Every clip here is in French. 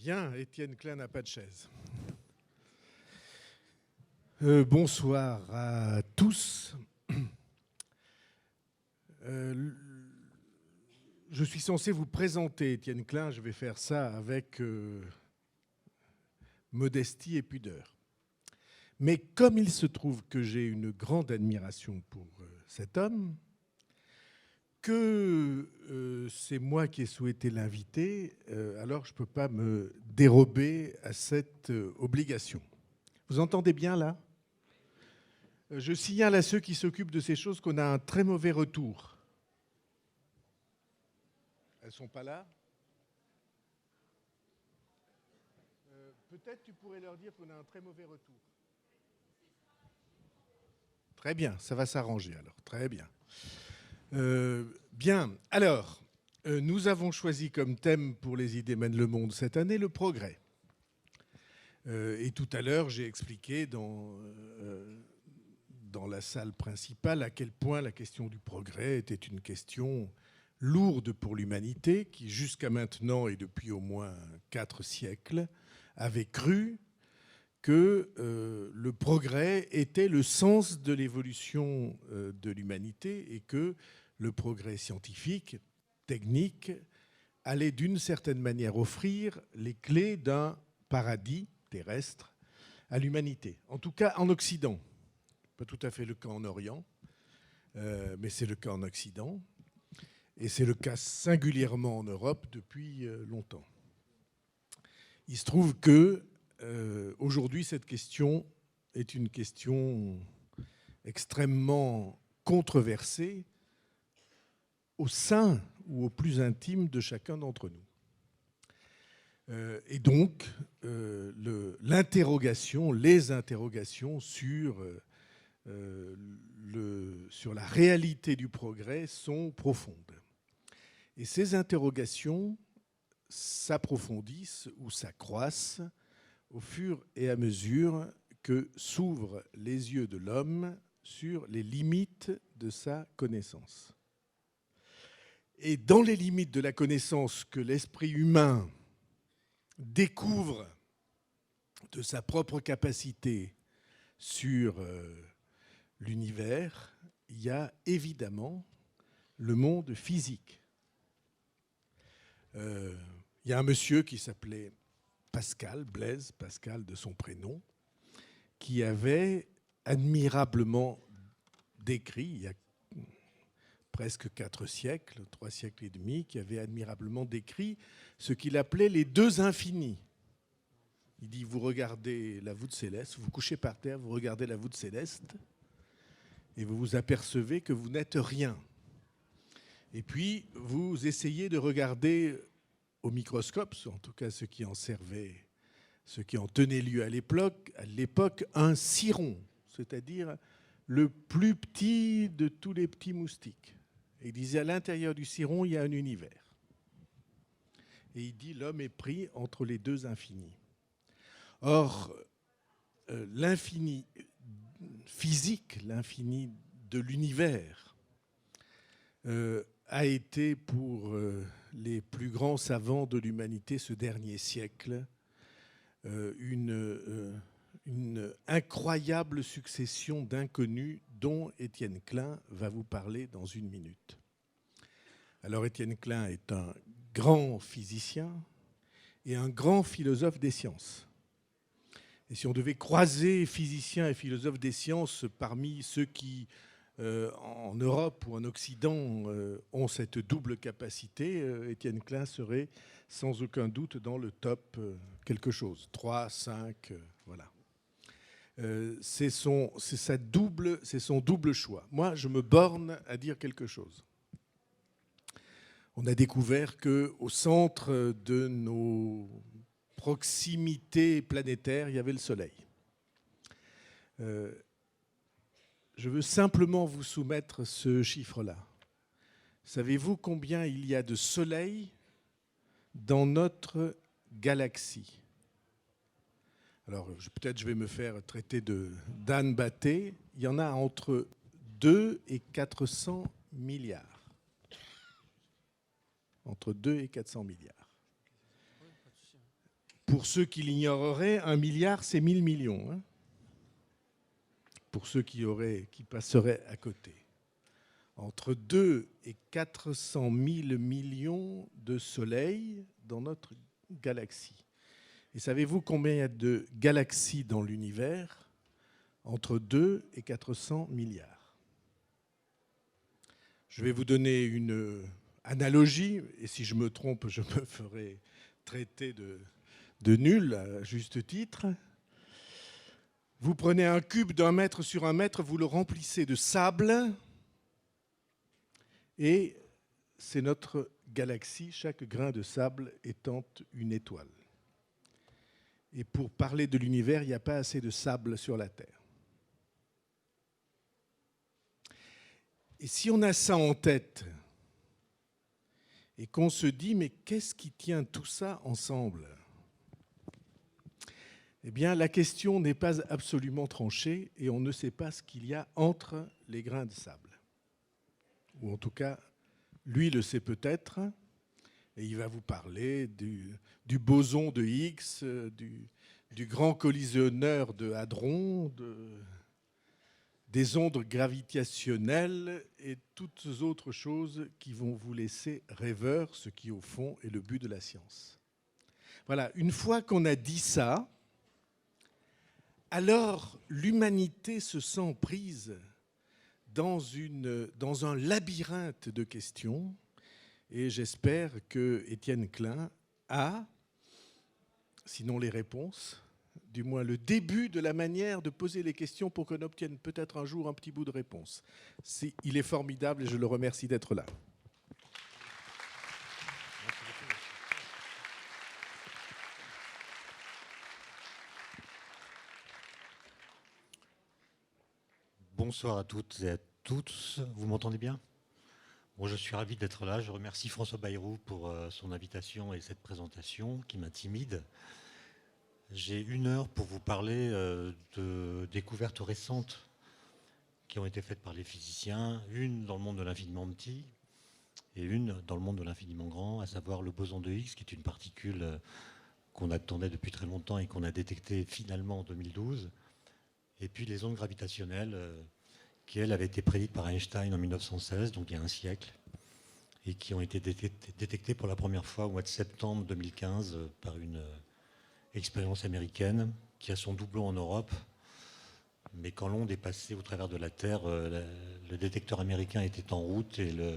Bien, Étienne Klein n'a pas de chaise. Bonsoir à tous. Je suis censé vous présenter Étienne Klein. Je vais faire ça avec modestie et pudeur. Mais comme il se trouve que j'ai une grande admiration pour cet homme, que c'est moi qui ai souhaité l'inviter, alors je ne peux pas me dérober à cette obligation. Vous entendez bien là ? Je signale à ceux qui s'occupent de ces choses qu'on a un très mauvais retour. Elles ne sont pas là ? Peut-être tu pourrais leur dire qu'on a un très mauvais retour. Très bien, ça va s'arranger alors. Très bien. Bien, alors, nous avons choisi comme thème pour Les idées mènent le monde cette année le progrès. Et tout à l'heure, j'ai expliqué dans la salle principale à quel point la question du progrès était une question lourde pour l'humanité qui, jusqu'à maintenant et depuis au moins 4 siècles, avait cru que le progrès était le sens de l'évolution de l'humanité et que le progrès scientifique, technique, allait d'une certaine manière offrir les clés d'un paradis terrestre à l'humanité. En tout cas en Occident. Pas tout à fait le cas en Orient, mais c'est le cas en Occident. Et c'est le cas singulièrement en Europe depuis longtemps. Il se trouve que aujourd'hui, cette question est une question extrêmement controversée au sein ou au plus intime de chacun d'entre nous. Et donc, les interrogations sur la réalité du progrès sont profondes. Et ces interrogations s'approfondissent ou s'accroissent au fur et à mesure que s'ouvrent les yeux de l'homme sur les limites de sa connaissance. Et dans les limites de la connaissance que l'esprit humain découvre de sa propre capacité sur l'univers, il y a évidemment le monde physique. Il y a un monsieur qui s'appelait Pascal, Blaise Pascal de son prénom, qui avait admirablement décrit, il y a presque 4 siècles, 3 siècles et demi, qui avait admirablement décrit ce qu'il appelait les deux infinis. Il dit, vous regardez la voûte céleste, vous couchez par terre, vous regardez la voûte céleste, et vous vous apercevez que vous n'êtes rien. Et puis, vous essayez de regarder au microscope, en tout cas ce qui en servait, ce qui en tenait lieu à l'époque, un ciron, c'est-à-dire le plus petit de tous les petits moustiques. Et il disait, à l'intérieur du ciron, il y a un univers. Et il dit, l'homme est pris entre les deux infinis. Or, l'infini physique, l'infini de l'univers, a été pour les plus grands savants de l'humanité ce dernier siècle une incroyable succession d'inconnus dont Étienne Klein va vous parler dans une minute. Alors Étienne Klein est un grand physicien et un grand philosophe des sciences. Et si on devait croiser physiciens et philosophes des sciences parmi ceux qui, en Europe ou en Occident, ont cette double capacité, Étienne Klein serait sans aucun doute dans le top quelque chose. 3, 5, voilà. C'est son double choix. Moi, je me borne à dire quelque chose. On a découvert qu'au centre de nos proximités planétaires, il y avait le Soleil. Je veux simplement vous soumettre ce chiffre-là. Savez-vous combien il y a de soleils dans notre galaxie? Alors, peut-être je vais me faire traiter d'Anne Batté. Il y en a entre 2 et 400 milliards. Entre 2 et 400 milliards. Pour ceux qui l'ignoreraient, 1 milliard, c'est 1000 millions. Hein, pour ceux qui passeraient à côté. Entre 2 et 400 000 millions de soleils dans notre galaxie. Et savez-vous combien il y a de galaxies dans l'univers? Entre 2 et 400 milliards. Je vais vous donner une analogie, et si je me trompe, je me ferai traiter de nul à juste titre. Vous prenez un cube d'1 mètre sur 1 mètre, vous le remplissez de sable, et c'est notre galaxie, chaque grain de sable étant une étoile. Et pour parler de l'univers, il n'y a pas assez de sable sur la Terre. Et si on a ça en tête, et qu'on se dit, mais qu'est-ce qui tient tout ça ensemble? Eh bien, la question n'est pas absolument tranchée et on ne sait pas ce qu'il y a entre les grains de sable. Ou en tout cas, lui le sait peut-être, et il va vous parler du boson de Higgs, du grand collisionneur de hadron, des ondes gravitationnelles et toutes autres choses qui vont vous laisser rêveurs, ce qui au fond est le but de la science. Voilà, une fois qu'on a dit ça, alors l'humanité se sent prise dans un labyrinthe de questions et j'espère que Étienne Klein a, sinon les réponses, du moins le début de la manière de poser les questions pour qu'on obtienne peut-être un jour un petit bout de réponse. Il est formidable et je le remercie d'être là. Bonsoir à toutes et à tous. Vous m'entendez bien? Bon, je suis ravi d'être là. Je remercie François Bayrou pour son invitation et cette présentation qui m'intimide. J'ai 1 heure pour vous parler de découvertes récentes qui ont été faites par les physiciens, une dans le monde de l'infiniment petit et une dans le monde de l'infiniment grand, à savoir le boson de Higgs, qui est une particule qu'on attendait depuis très longtemps et qu'on a détectée finalement en 2012. Et puis les ondes gravitationnelles, qui, elles, avaient été prédites par Einstein en 1916, donc il y a un siècle, et qui ont été détectées pour la première fois au mois de septembre 2015 par une expérience américaine qui a son doublon en Europe. Mais quand l'onde est passée au travers de la Terre, le détecteur américain était en route et le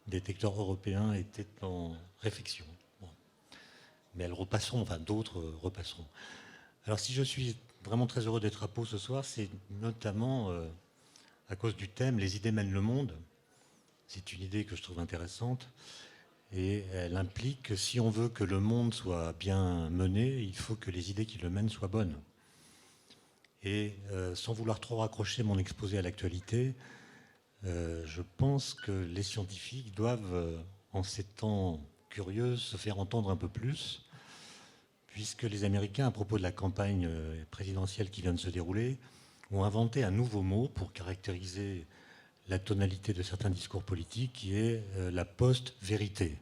détecteur européen était en réflexion. Bon. Mais elles repasseront, enfin d'autres repasseront. Alors si je suis vraiment très heureux d'être à Pau ce soir, c'est notamment à cause du thème « Les idées mènent le monde ». C'est une idée que je trouve intéressante et elle implique que si on veut que le monde soit bien mené, il faut que les idées qui le mènent soient bonnes. Et sans vouloir trop raccrocher mon exposé à l'actualité, je pense que les scientifiques doivent, en ces temps curieux, se faire entendre un peu plus, puisque les Américains, à propos de la campagne présidentielle qui vient de se dérouler, ont inventé un nouveau mot pour caractériser la tonalité de certains discours politiques, qui est la post-vérité.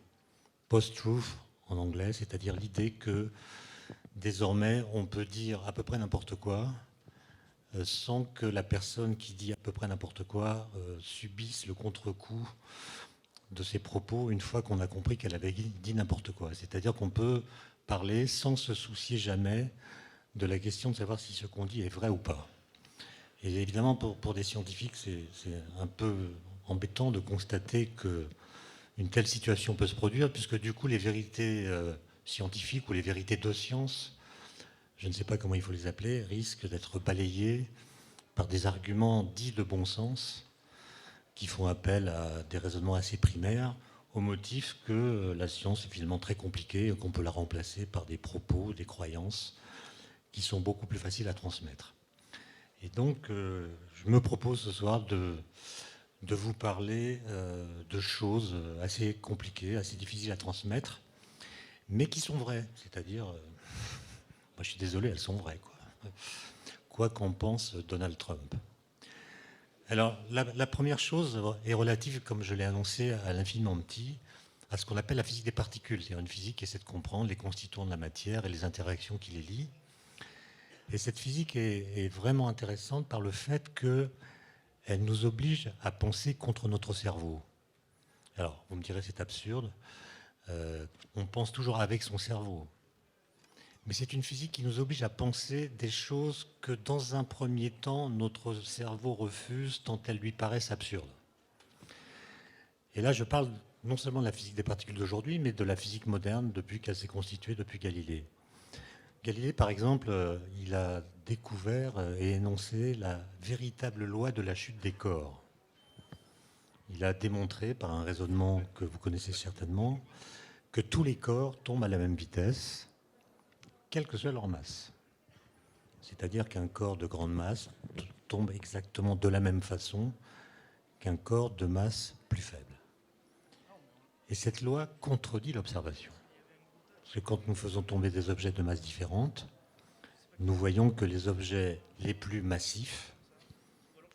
Post-truth en anglais, c'est-à-dire l'idée que désormais on peut dire à peu près n'importe quoi sans que la personne qui dit à peu près n'importe quoi subisse le contre-coup de ses propos une fois qu'on a compris qu'elle avait dit n'importe quoi. C'est-à-dire qu'on peut parler sans se soucier jamais de la question de savoir si ce qu'on dit est vrai ou pas. Et évidemment, pour des scientifiques, c'est un peu embêtant de constater qu'une telle situation peut se produire, puisque du coup, les vérités scientifiques ou les vérités de science, je ne sais pas comment il faut les appeler, risquent d'être balayées par des arguments dits de bon sens, qui font appel à des raisonnements assez primaires, au motif que la science est finalement très compliquée et qu'on peut la remplacer par des propos, des croyances, qui sont beaucoup plus faciles à transmettre. Et donc, je me propose ce soir de vous parler de choses assez compliquées, assez difficiles à transmettre, mais qui sont vraies. C'est-à-dire, moi je suis désolé, elles sont vraies, quoi qu'en pense Donald Trump. Alors, la première chose est relative, comme je l'ai annoncé, à l'infiniment petit, à ce qu'on appelle la physique des particules, c'est-à-dire une physique qui essaie de comprendre les constituants de la matière et les interactions qui les lient. Et cette physique est vraiment intéressante par le fait qu'elle nous oblige à penser contre notre cerveau. Alors, vous me direz, c'est absurde. On pense toujours avec son cerveau. Mais c'est une physique qui nous oblige à penser des choses que, dans un premier temps, notre cerveau refuse tant elles lui paraissent absurdes. Et là, je parle non seulement de la physique des particules d'aujourd'hui, mais de la physique moderne depuis qu'elle s'est constituée, depuis Galilée. Galilée, par exemple, il a découvert et énoncé la véritable loi de la chute des corps. Il a démontré, par un raisonnement que vous connaissez certainement, que tous les corps tombent à la même vitesse, quelle que soit leur masse. C'est-à-dire qu'un corps de grande masse tombe exactement de la même façon qu'un corps de masse plus faible. Et cette loi contredit l'observation. Parce que quand nous faisons tomber des objets de masse différente, nous voyons que les objets les plus massifs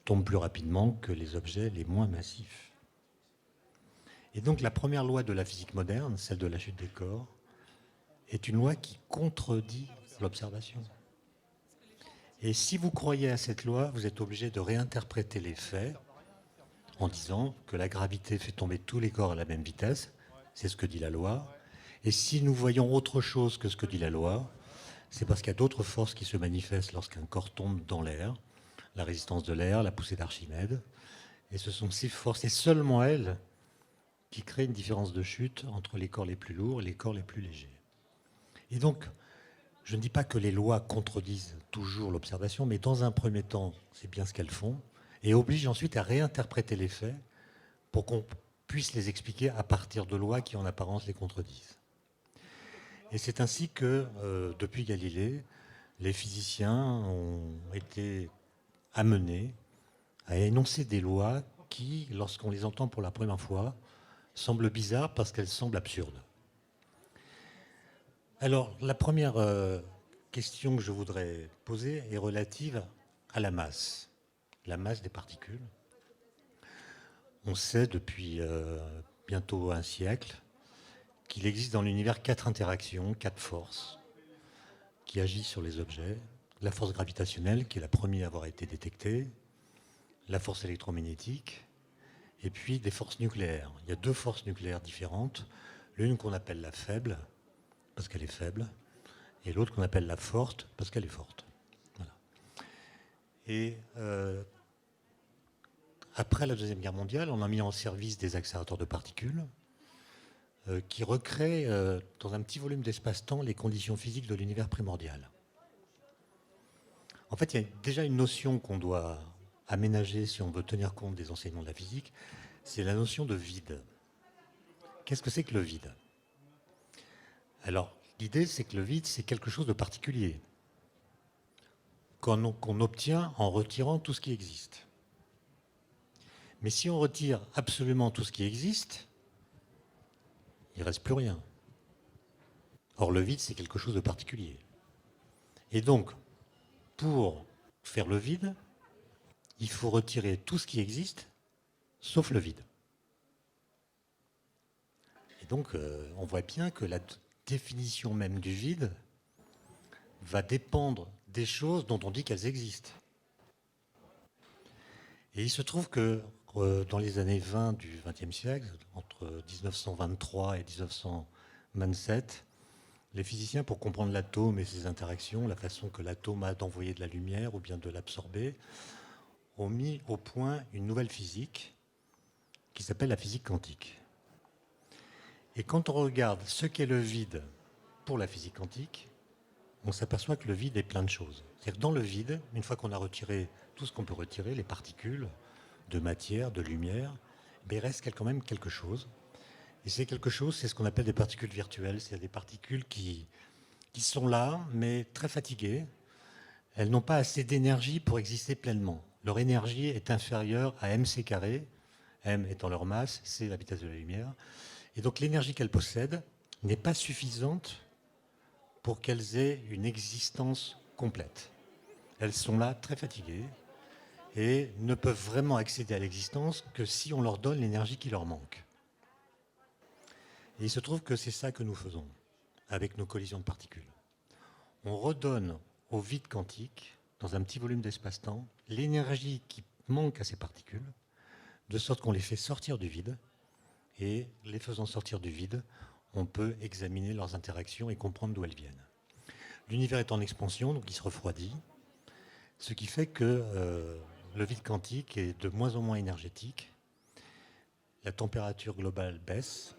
tombent plus rapidement que les objets les moins massifs. Et donc la première loi de la physique moderne, celle de la chute des corps, est une loi qui contredit l'observation. Et si vous croyez à cette loi, vous êtes obligé de réinterpréter les faits en disant que la gravité fait tomber tous les corps à la même vitesse, c'est ce que dit la loi. Et si nous voyons autre chose que ce que dit la loi, c'est parce qu'il y a d'autres forces qui se manifestent lorsqu'un corps tombe dans l'air, la résistance de l'air, la poussée d'Archimède. Et ce sont ces forces, et seulement elles, qui créent une différence de chute entre les corps les plus lourds et les corps les plus légers. Et donc, je ne dis pas que les lois contredisent toujours l'observation, mais dans un premier temps, c'est bien ce qu'elles font, et obligent ensuite à réinterpréter les faits pour qu'on puisse les expliquer à partir de lois qui en apparence les contredisent. Et c'est ainsi que, depuis Galilée, les physiciens ont été amenés à énoncer des lois qui, lorsqu'on les entend pour la première fois, semblent bizarres parce qu'elles semblent absurdes. Alors, la première question que je voudrais poser est relative à la masse des particules. On sait depuis bientôt un siècle qu'il existe dans l'univers 4 interactions, 4 forces qui agissent sur les objets. La force gravitationnelle, qui est la première à avoir été détectée, la force électromagnétique, et puis des forces nucléaires. Il y a 2 forces nucléaires différentes, l'une qu'on appelle la faible, parce qu'elle est faible, et l'autre qu'on appelle la forte, parce qu'elle est forte. Voilà. Et après la Deuxième Guerre mondiale, on a mis en service des accélérateurs de particules qui recréent dans un petit volume d'espace-temps les conditions physiques de l'univers primordial. En fait, il y a déjà une notion qu'on doit aménager si on veut tenir compte des enseignements de la physique, c'est la notion de vide. Qu'est-ce que c'est que le vide ? Alors, l'idée, c'est que le vide, c'est quelque chose de particulier, qu'on obtient en retirant tout ce qui existe. Mais si on retire absolument tout ce qui existe, il ne reste plus rien. Or, le vide, c'est quelque chose de particulier. Et donc, pour faire le vide, il faut retirer tout ce qui existe, sauf le vide. Et donc, on voit bien que la définition même du vide va dépendre des choses dont on dit qu'elles existent. Et il se trouve que dans les années 20 du XXe siècle, entre 1923 et 1927, les physiciens, pour comprendre l'atome et ses interactions, la façon que l'atome a d'envoyer de la lumière ou bien de l'absorber, ont mis au point une nouvelle physique qui s'appelle la physique quantique. Et quand on regarde ce qu'est le vide pour la physique quantique, on s'aperçoit que le vide est plein de choses. C'est-à-dire que dans le vide, une fois qu'on a retiré tout ce qu'on peut retirer, les particules de matière, de lumière, il reste quand même quelque chose. Et c'est quelque chose, c'est ce qu'on appelle des particules virtuelles. C'est des particules qui sont là, mais très fatiguées. Elles n'ont pas assez d'énergie pour exister pleinement. Leur énergie est inférieure à mc², m étant leur masse, c la vitesse de la lumière. Et donc l'énergie qu'elles possèdent n'est pas suffisante pour qu'elles aient une existence complète. Elles sont là très fatiguées et ne peuvent vraiment accéder à l'existence que si on leur donne l'énergie qui leur manque. Et il se trouve que c'est ça que nous faisons avec nos collisions de particules. On redonne au vide quantique, dans un petit volume d'espace-temps, l'énergie qui manque à ces particules, de sorte qu'on les fait sortir du vide, et les faisant sortir du vide, on peut examiner leurs interactions et comprendre d'où elles viennent. L'univers est en expansion, donc il se refroidit, ce qui fait que le vide quantique est de moins en moins énergétique, la température globale baisse,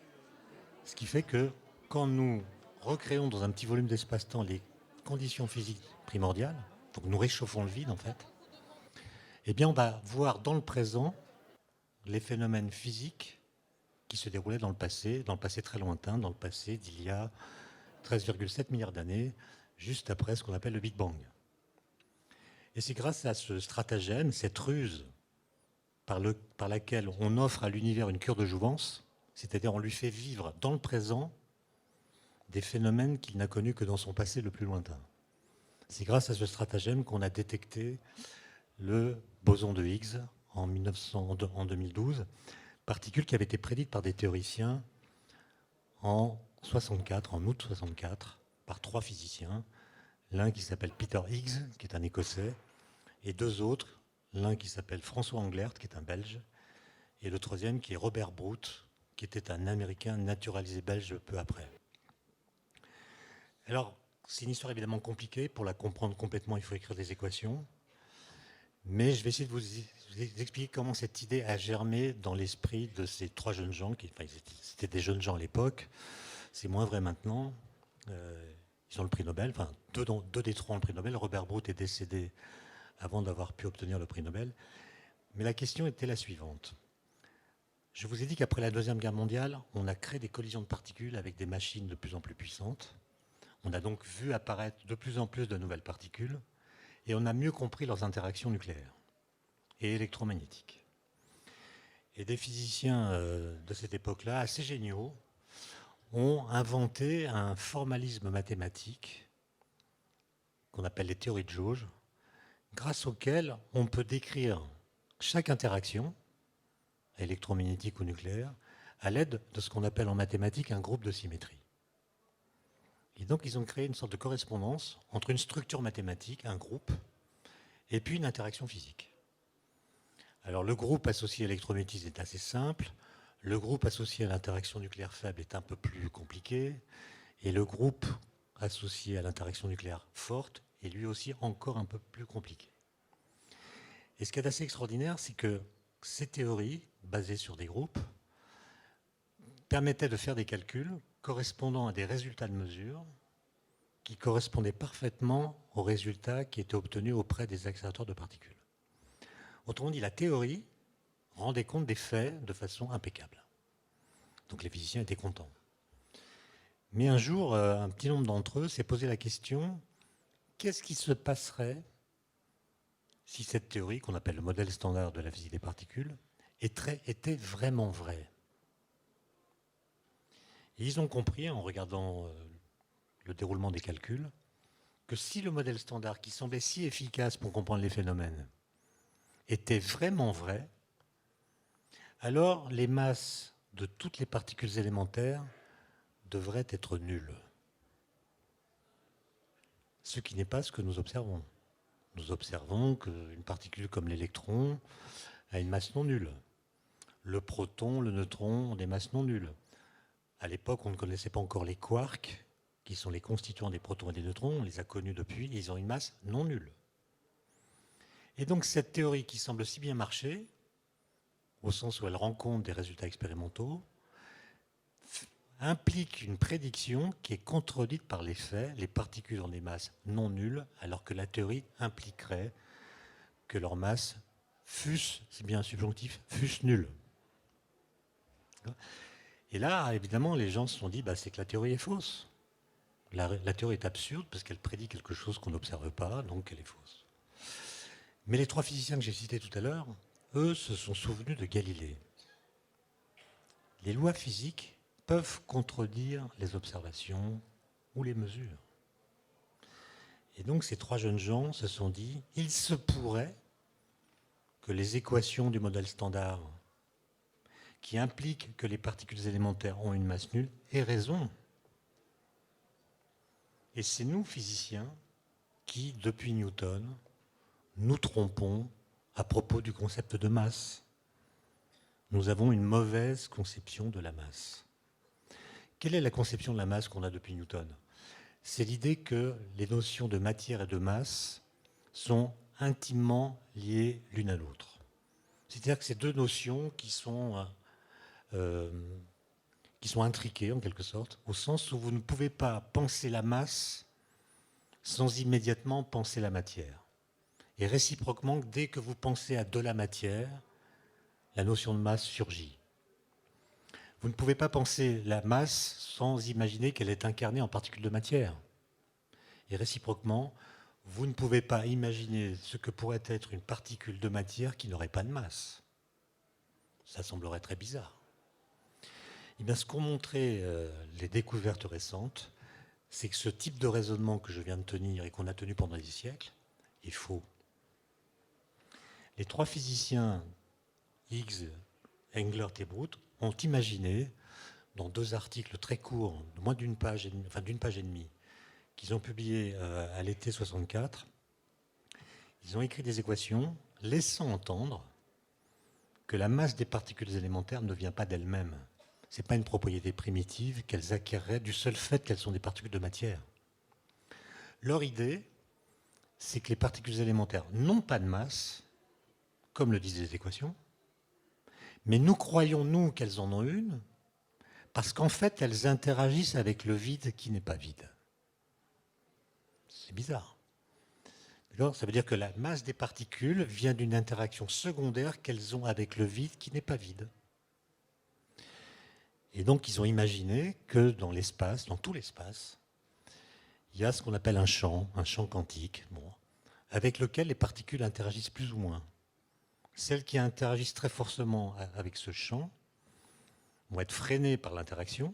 ce qui fait que quand nous recréons dans un petit volume d'espace-temps les conditions physiques primordiales, donc nous réchauffons le vide en fait, eh bien on va voir dans le présent les phénomènes physiques qui se déroulaient dans le passé très lointain, dans le passé d'il y a 13,7 milliards d'années, juste après ce qu'on appelle le Big Bang. Et c'est grâce à ce stratagème, cette ruse par laquelle on offre à l'univers une cure de jouvence, c'est-à-dire on lui fait vivre dans le présent des phénomènes qu'il n'a connus que dans son passé le plus lointain. C'est grâce à ce stratagème qu'on a détecté le boson de Higgs en 2012, particule qui avait été prédite par des théoriciens en août 64, par 3 physiciens, l'un qui s'appelle Peter Higgs, qui est un Écossais, et 2 autres, l'un qui s'appelle François Englert, qui est un Belge, et le troisième qui est Robert Brout, qui était un Américain naturalisé belge peu après. Alors, c'est une histoire évidemment compliquée. Pour la comprendre complètement, il faut écrire des équations. Mais je vais essayer de vous expliquer comment cette idée a germé dans l'esprit de ces 3 jeunes gens. C'était des jeunes gens à l'époque. C'est moins vrai maintenant. Ils ont le prix Nobel. Enfin, 2 des 3 ont le prix Nobel. Robert Brout est décédé avant d'avoir pu obtenir le prix Nobel. Mais la question était la suivante. Je vous ai dit qu'après la Deuxième Guerre mondiale, on a créé des collisions de particules avec des machines de plus en plus puissantes. On a donc vu apparaître de plus en plus de nouvelles particules et on a mieux compris leurs interactions nucléaires et électromagnétiques. Et des physiciens de cette époque-là, assez géniaux, ont inventé un formalisme mathématique qu'on appelle les théories de jauge, grâce auquel on peut décrire chaque interaction, électromagnétique ou nucléaire, à l'aide de ce qu'on appelle en mathématiques un groupe de symétrie. Et donc ils ont créé une sorte de correspondance entre une structure mathématique, un groupe, et puis une interaction physique. Alors le groupe associé à l'électromagnétisme est assez simple, le groupe associé à l'interaction nucléaire faible est un peu plus compliqué, et le groupe associé à l'interaction nucléaire forte est lui aussi encore un peu plus compliqué. Et ce qui est assez extraordinaire, c'est que ces théories, basées sur des groupes, permettaient de faire des calculs correspondant à des résultats de mesure qui correspondaient parfaitement aux résultats qui étaient obtenus auprès des accélérateurs de particules. Autrement dit, la théorie rendait compte des faits de façon impeccable. Donc les physiciens étaient contents. Mais un jour, un petit nombre d'entre eux s'est posé la question, qu'est-ce qui se passerait si cette théorie, qu'on appelle le modèle standard de la physique des particules, était vraiment vraie? Et ils ont compris, en regardant le déroulement des calculs, que si le modèle standard, qui semblait si efficace pour comprendre les phénomènes, était vraiment vrai, alors les masses de toutes les particules élémentaires devraient être nulles. Ce qui n'est pas ce que nous observons. Nous observons qu'une particule comme l'électron a une masse non nulle. Le proton, le neutron ont des masses non nulles. À l'époque, on ne connaissait pas encore les quarks, qui sont les constituants des protons et des neutrons. On les a connus depuis, et ils ont une masse non nulle. Et donc cette théorie qui semble si bien marcher, au sens où elle rend compte des résultats expérimentaux, implique une prédiction qui est contredite par les faits. Les particules ont des masses non nulles, alors que la théorie impliquerait que leurs masses fussent, c'est bien subjonctif, fussent nulles. Et là, évidemment, les gens se sont dit, c'est que la théorie est fausse. La théorie est absurde parce qu'elle prédit quelque chose qu'on n'observe pas, donc elle est fausse. Mais les 3 physiciens que j'ai cités tout à l'heure, eux, se sont souvenus de Galilée. Les lois physiques peuvent contredire les observations ou les mesures. Et donc ces 3 jeunes gens se sont dit, il se pourrait que les équations du modèle standard, qui implique que les particules élémentaires ont une masse nulle ait raison. Et c'est nous, physiciens, qui, depuis Newton, nous trompons à propos du concept de masse. Nous avons une mauvaise conception de la masse. Quelle est la conception de la masse qu'on a depuis Newton? C'est l'idée que les notions de matière et de masse sont intimement liées l'une à l'autre. C'est-à-dire que ces deux notions qui sont intriquées en quelque sorte, au sens où vous ne pouvez pas penser la masse sans immédiatement penser la matière. Et réciproquement, dès que vous pensez à de la matière, la notion de masse surgit. Vous ne pouvez pas penser la masse sans imaginer qu'elle est incarnée en particules de matière. Et réciproquement, vous ne pouvez pas imaginer ce que pourrait être une particule de matière qui n'aurait pas de masse. Ça semblerait très bizarre. Et bien, ce qu'ont montré les découvertes récentes, c'est que ce type de raisonnement que je viens de tenir et qu'on a tenu pendant des siècles est faux. Les trois physiciens, Higgs, Englert et Brout, ont imaginé, dans deux articles très courts, de moins d'une page et demie, qu'ils ont publiés à l'été 64, ils ont écrit des équations laissant entendre que la masse des particules élémentaires ne vient pas d'elles-mêmes. Ce n'est pas une propriété primitive qu'elles acquéreraient du seul fait qu'elles sont des particules de matière. Leur idée, c'est que les particules élémentaires n'ont pas de masse, comme le disent les équations, mais nous croyons, nous, qu'elles en ont une, parce qu'en fait, elles interagissent avec le vide qui n'est pas vide. C'est bizarre. Ça veut dire que la masse des particules vient d'une interaction secondaire qu'elles ont avec le vide qui n'est pas vide. Et donc, ils ont imaginé que dans l'espace, dans tout l'espace, il y a ce qu'on appelle un champ quantique, avec lequel les particules interagissent plus ou moins. Celles qui interagissent très fortement avec ce champ vont être freinées par l'interaction,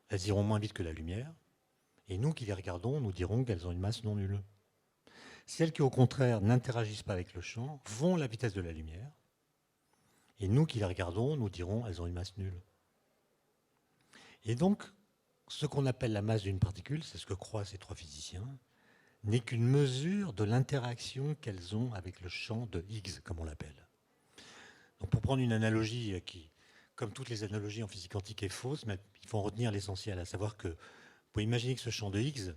elles iront moins vite que la lumière, et nous qui les regardons, nous dirons qu'elles ont une masse non nulle. Celles qui, au contraire, n'interagissent pas avec le champ vont à la vitesse de la lumière, et nous qui les regardons, nous dirons qu'elles ont une masse nulle. Et donc, ce qu'on appelle la masse d'une particule, c'est ce que croient ces trois physiciens, n'est qu'une mesure de l'interaction qu'elles ont avec le champ de Higgs, comme on l'appelle. Donc pour prendre une analogie qui, comme toutes les analogies en physique quantique, est fausse, mais il faut en retenir l'essentiel, à savoir que vous pouvez imaginer que ce champ de Higgs,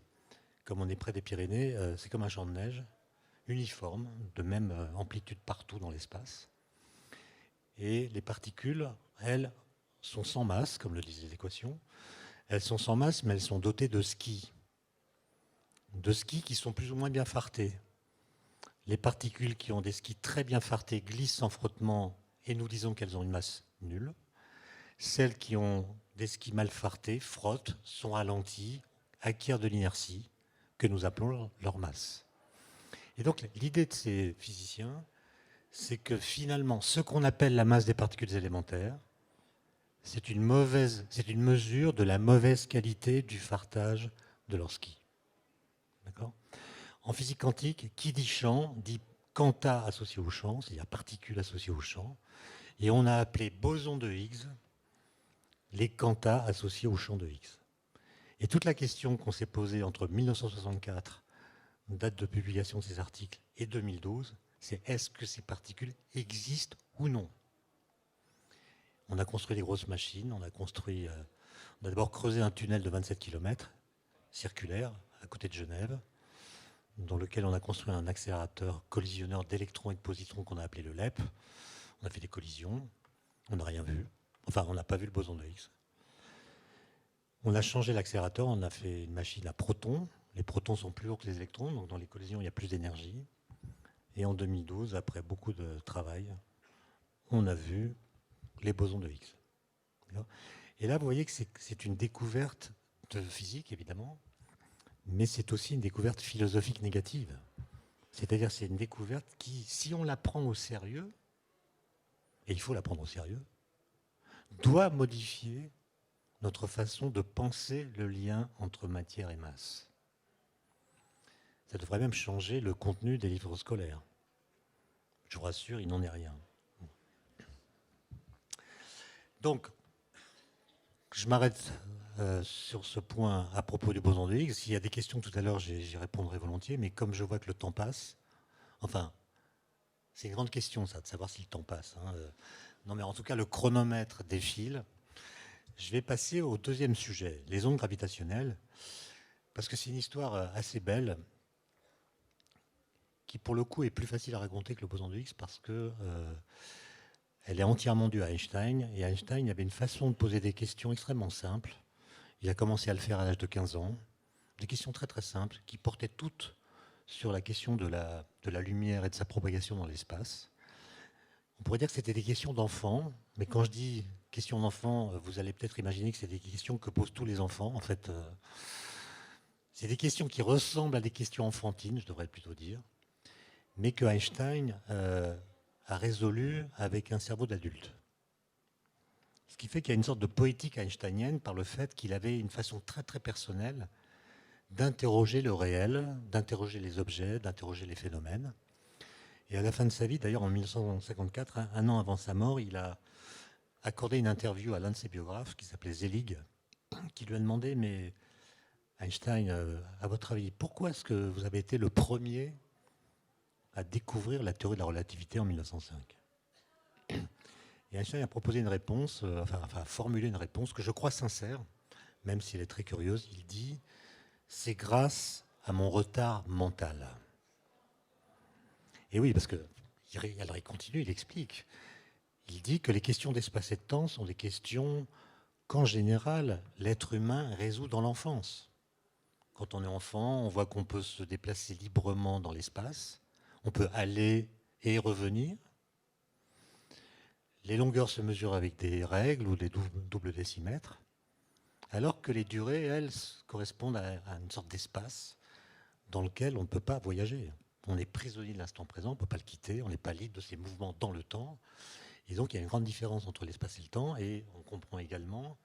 comme on est près des Pyrénées, c'est comme un champ de neige, uniforme, de même amplitude partout dans l'espace. Et les particules, elles, sont sans masse, comme le disent les équations. Elles sont sans masse, mais elles sont dotées de skis. De skis qui sont plus ou moins bien fartés. Les particules qui ont des skis très bien fartés glissent sans frottement et nous disons qu'elles ont une masse nulle. Celles qui ont des skis mal fartés frottent, sont ralenties, acquièrent de l'inertie, que nous appelons leur masse. Et donc l'idée de ces physiciens, c'est que finalement, ce qu'on appelle la masse des particules élémentaires, c'est une mesure de la mauvaise qualité du fartage de leur ski. D'accord ? En physique quantique, qui dit champ dit quanta associé au champ, c'est-à-dire particules associées au champ, et on a appelé boson de Higgs les quantas associés au champ de Higgs. Et toute la question qu'on s'est posée entre 1964, date de publication de ces articles, et 2012, c'est est-ce que ces particules existent ou non ? On a construit des grosses machines, on a d'abord creusé un tunnel de 27 km, circulaire, à côté de Genève, dans lequel on a construit un accélérateur collisionneur d'électrons et de positrons qu'on a appelé le LEP. On a fait des collisions, on n'a rien vu. Enfin, on n'a pas vu le boson de Higgs. On a changé l'accélérateur, on a fait une machine à protons. Les protons sont plus lourds que les électrons, donc dans les collisions, il y a plus d'énergie. Et en 2012, après beaucoup de travail, on a vu les bosons de Higgs. Et là, vous voyez que c'est une découverte de physique, évidemment, mais c'est aussi une découverte philosophique négative. C'est-à-dire c'est une découverte qui, si on la prend au sérieux, et il faut la prendre au sérieux, doit modifier notre façon de penser le lien entre matière et masse. Ça devrait même changer le contenu des livres scolaires. Je vous rassure, il n'en est rien. Donc, je m'arrête sur ce point à propos du boson de Higgs. S'il y a des questions tout à l'heure, j'y répondrai volontiers, mais comme je vois que le temps passe, enfin, c'est une grande question, ça, de savoir si le temps passe. Hein. Non, mais en tout cas, le chronomètre défile. Je vais passer au deuxième sujet, les ondes gravitationnelles, parce que c'est une histoire assez belle, qui pour le coup est plus facile à raconter que le boson de Higgs, parce que elle est entièrement due à Einstein, et Einstein avait une façon de poser des questions extrêmement simples. Il a commencé à le faire à l'âge de 15 ans, des questions très très simples, qui portaient toutes sur la question de la lumière et de sa propagation dans l'espace. On pourrait dire que c'était des questions d'enfants, mais quand je dis questions d'enfants, vous allez peut-être imaginer que c'est des questions que posent tous les enfants. En fait, c'est des questions qui ressemblent à des questions enfantines, je devrais plutôt dire, mais que Einstein a résolues avec un cerveau d'adulte. Ce qui fait qu'il y a une sorte de poétique einsteinienne par le fait qu'il avait une façon très très personnelle d'interroger le réel, d'interroger les objets, d'interroger les phénomènes. Et à la fin de sa vie, d'ailleurs en 1954, un an avant sa mort, il a accordé une interview à l'un de ses biographes qui s'appelait Selig, qui lui a demandé, mais Einstein, à votre avis, pourquoi est-ce que vous avez été le premier à découvrir la théorie de la relativité en 1905 ? Et Einstein a proposé une réponse, enfin a formulé une réponse que je crois sincère, même si elle est très curieuse. Il dit « C'est grâce à mon retard mental ». Et oui, parce que alors il continue, il explique. Il dit que les questions d'espace et de temps sont des questions qu'en général, l'être humain résout dans l'enfance. Quand on est enfant, on voit qu'on peut se déplacer librement dans l'espace, on peut aller et revenir. Les longueurs se mesurent avec des règles ou des doubles décimètres, alors que les durées, elles, correspondent à une sorte d'espace dans lequel on ne peut pas voyager. On est prisonnier de l'instant présent, on ne peut pas le quitter, on n'est pas libre de ses mouvements dans le temps. Et donc il y a une grande différence entre l'espace et le temps, et on comprend également,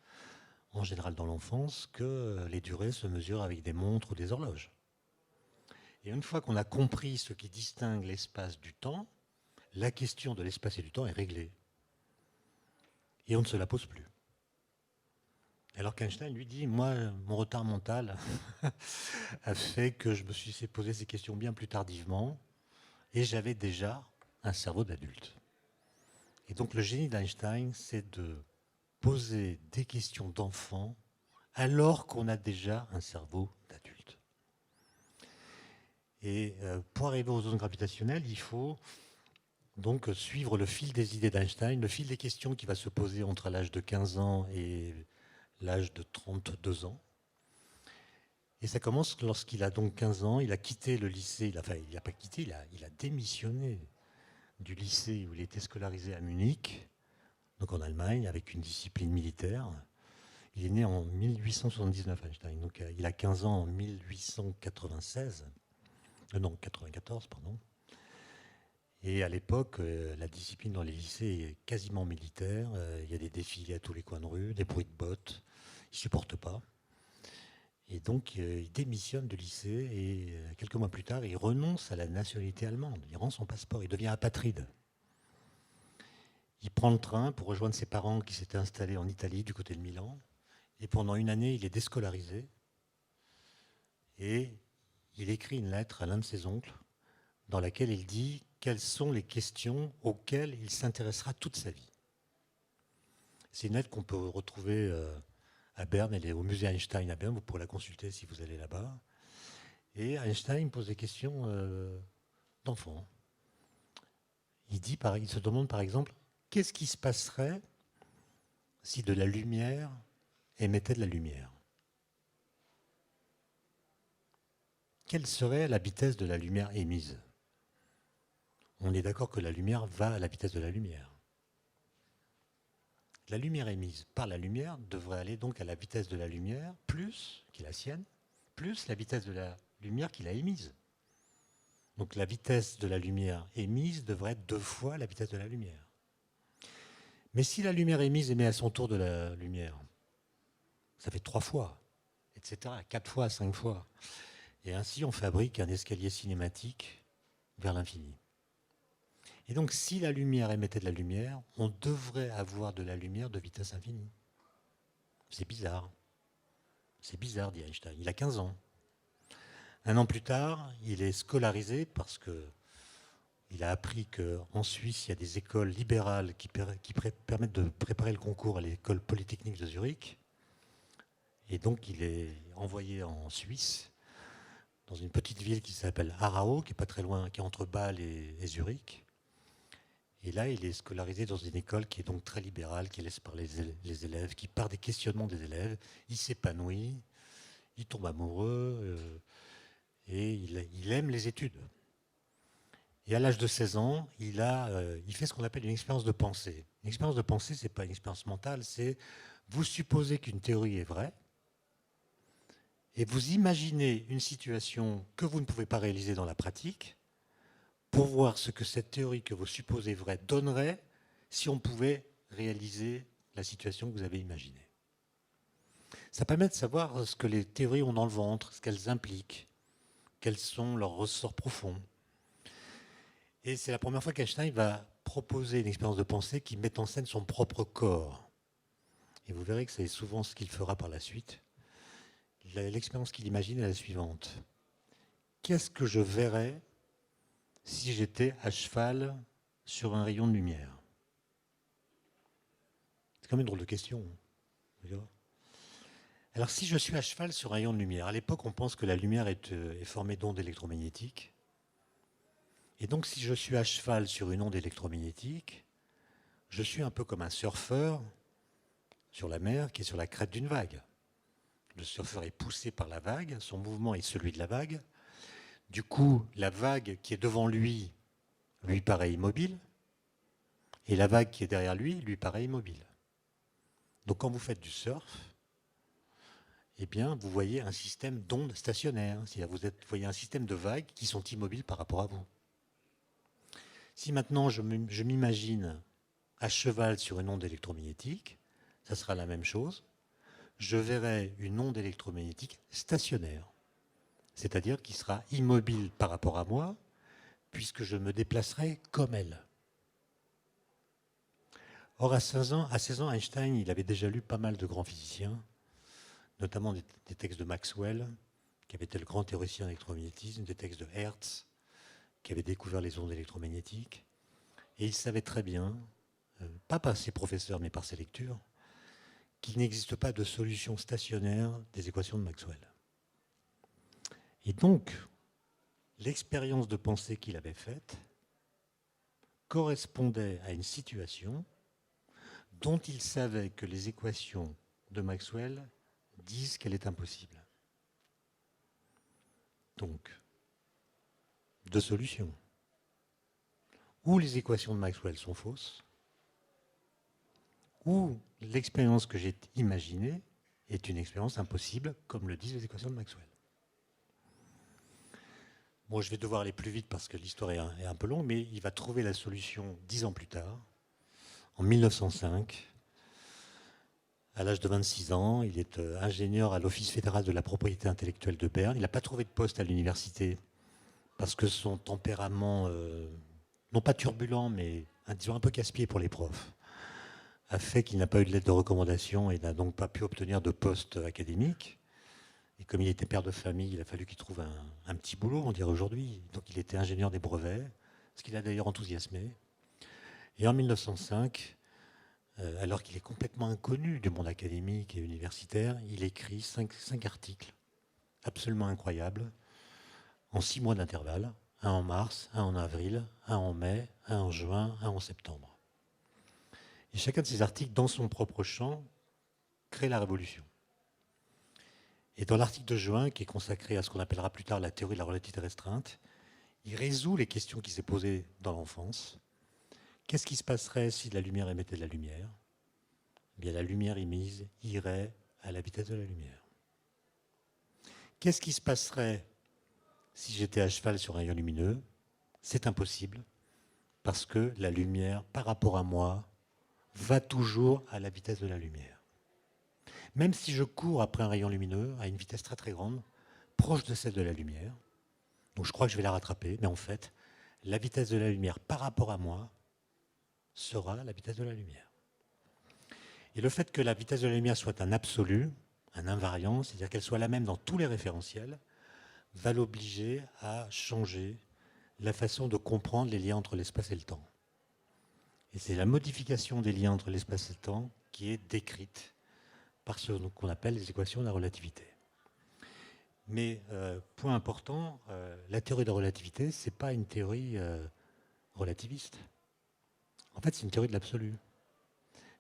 en général dans l'enfance, que les durées se mesurent avec des montres ou des horloges. Et une fois qu'on a compris ce qui distingue l'espace du temps, la question de l'espace et du temps est réglée. Et on ne se la pose plus. Alors qu'Einstein lui dit, moi, mon retard mental a fait que je me suis posé ces questions bien plus tardivement, et j'avais déjà un cerveau d'adulte. Et donc le génie d'Einstein, c'est de poser des questions d'enfant alors qu'on a déjà un cerveau d'adulte. Et pour arriver aux ondes gravitationnelles, il faut donc suivre le fil des idées d'Einstein, le fil des questions qui va se poser entre l'âge de 15 ans et l'âge de 32 ans. Et ça commence lorsqu'il a donc 15 ans, il a quitté le lycée, il n'a pas quitté, il a démissionné du lycée où il était scolarisé à Munich, donc en Allemagne, avec une discipline militaire. Il est né en 1879, Einstein, donc il a 15 ans en 1896, non, 94, pardon. Et à l'époque, la discipline dans les lycées est quasiment militaire. Il y a des défilés à tous les coins de rue, des bruits de bottes. Il ne supporte pas. Et donc, il démissionne du lycée et quelques mois plus tard, il renonce à la nationalité allemande. Il rend son passeport, il devient apatride. Il prend le train pour rejoindre ses parents qui s'étaient installés en Italie, du côté de Milan. Et pendant une année, il est déscolarisé. Et il écrit une lettre à l'un de ses oncles dans laquelle il dit quelles sont les questions auxquelles il s'intéressera toute sa vie. C'est une lettre qu'on peut retrouver à Berne, elle est au musée Einstein à Berne, vous pourrez la consulter si vous allez là-bas. Et Einstein pose des questions d'enfant. Il se demande par exemple, qu'est-ce qui se passerait si de la lumière émettait de la lumière ? Quelle serait la vitesse de la lumière émise ? On est d'accord que la lumière va à la vitesse de la lumière. La lumière émise par la lumière devrait aller donc à la vitesse de la lumière, plus, qui est la sienne, plus la vitesse de la lumière qu'il a émise. Donc la vitesse de la lumière émise devrait être 2 fois la vitesse de la lumière. Mais si la lumière émise émet à son tour de la lumière, ça fait 3 fois, etc., 4 fois, 5 fois. Et ainsi, on fabrique un escalier cinématique vers l'infini. Et donc, si la lumière émettait de la lumière, on devrait avoir de la lumière de vitesse infinie. C'est bizarre. C'est bizarre, dit Einstein. Il a 15 ans. Un an plus tard, il est scolarisé parce qu'il a appris qu'en Suisse, il y a des écoles libérales qui permettent de préparer le concours à l'école polytechnique de Zurich. Et donc, il est envoyé en Suisse, dans une petite ville qui s'appelle Aarau, qui est pas très loin, qui est entre Bâle et Zurich. Et là, il est scolarisé dans une école qui est donc très libérale, qui laisse parler les élèves, qui part des questionnements des élèves. Il s'épanouit, il tombe amoureux et il aime les études. Et à l'âge de 16 ans, il fait ce qu'on appelle une expérience de pensée. Une expérience de pensée, ce n'est pas une expérience mentale, c'est vous supposez qu'une théorie est vraie et vous imaginez une situation que vous ne pouvez pas réaliser dans la pratique pour voir ce que cette théorie que vous supposez vraie donnerait si on pouvait réaliser la situation que vous avez imaginée. Ça permet de savoir ce que les théories ont dans le ventre, ce qu'elles impliquent, quels sont leurs ressorts profonds. Et c'est la première fois qu'Einstein va proposer une expérience de pensée qui met en scène son propre corps. Et vous verrez que c'est souvent ce qu'il fera par la suite. L'expérience qu'il imagine est la suivante. Qu'est-ce que je verrais si j'étais à cheval sur un rayon de lumière? C'est quand même une drôle de question. Alors si je suis à cheval sur un rayon de lumière, à l'époque on pense que la lumière est formée d'ondes électromagnétiques. Et donc si je suis à cheval sur une onde électromagnétique, je suis un peu comme un surfeur sur la mer qui est sur la crête d'une vague. Le surfeur est poussé par la vague, son mouvement est celui de la vague. Du coup, la vague qui est devant lui paraît immobile, et la vague qui est derrière lui paraît immobile. Donc quand vous faites du surf, eh bien, vous voyez un système d'ondes stationnaires. C'est-à-dire vous voyez un système de vagues qui sont immobiles par rapport à vous. Si maintenant je m'imagine à cheval sur une onde électromagnétique, ça sera la même chose. Je verrai une onde électromagnétique stationnaire, c'est-à-dire qui sera immobile par rapport à moi, puisque je me déplacerai comme elle. Or, à 16 ans, Einstein, il avait déjà lu pas mal de grands physiciens, notamment des textes de Maxwell, qui avait été le grand théoricien d'électromagnétisme, des textes de Hertz, qui avait découvert les ondes électromagnétiques. Et il savait très bien, pas par ses professeurs, mais par ses lectures, qu'il n'existe pas de solution stationnaire des équations de Maxwell. Et donc, l'expérience de pensée qu'il avait faite correspondait à une situation dont il savait que les équations de Maxwell disent qu'elle est impossible. Donc, deux solutions. Ou les équations de Maxwell sont fausses, ou l'expérience que j'ai imaginée est une expérience impossible, comme le disent les équations de Maxwell. Bon, je vais devoir aller plus vite parce que l'histoire est un peu longue, mais il va trouver la solution 10 ans plus tard, en 1905. À l'âge de 26 ans, il est ingénieur à l'Office fédéral de la propriété intellectuelle de Berne. Il n'a pas trouvé de poste à l'université parce que son tempérament, non pas turbulent, mais disons un peu casse-pied pour les profs, a fait qu'il n'a pas eu de lettre de recommandation et n'a donc pas pu obtenir de poste académique. Et comme il était père de famille, il a fallu qu'il trouve un petit boulot, on dirait aujourd'hui. Donc il était ingénieur des brevets, ce qui l'a d'ailleurs enthousiasmé. Et en 1905, alors qu'il est complètement inconnu du monde académique et universitaire, il écrit 5 articles absolument incroyables, en 6 mois d'intervalle, un en mars, un en avril, un en mai, un en juin, un en septembre. Et chacun de ces articles, dans son propre champ, crée la révolution. Et dans l'article de juin, qui est consacré à ce qu'on appellera plus tard la théorie de la relativité restreinte, il résout les questions qui s'est posées dans l'enfance. Qu'est-ce qui se passerait si la lumière émettait de la lumière? Eh bien, la lumière émise irait à la vitesse de la lumière. Qu'est-ce qui se passerait si j'étais à cheval sur un rayon lumineux? C'est impossible, parce que la lumière, par rapport à moi, va toujours à la vitesse de la lumière. Même si je cours après un rayon lumineux à une vitesse très très grande, proche de celle de la lumière, donc je crois que je vais la rattraper, mais en fait, la vitesse de la lumière par rapport à moi sera la vitesse de la lumière. Et le fait que la vitesse de la lumière soit un absolu, un invariant, c'est-à-dire qu'elle soit la même dans tous les référentiels, va l'obliger à changer la façon de comprendre les liens entre l'espace et le temps. Et c'est la modification des liens entre l'espace et le temps qui est décrite par ce qu'on appelle les équations de la relativité. Mais, point important, la théorie de la relativité, ce n'est pas une théorie relativiste. En fait, c'est une théorie de l'absolu.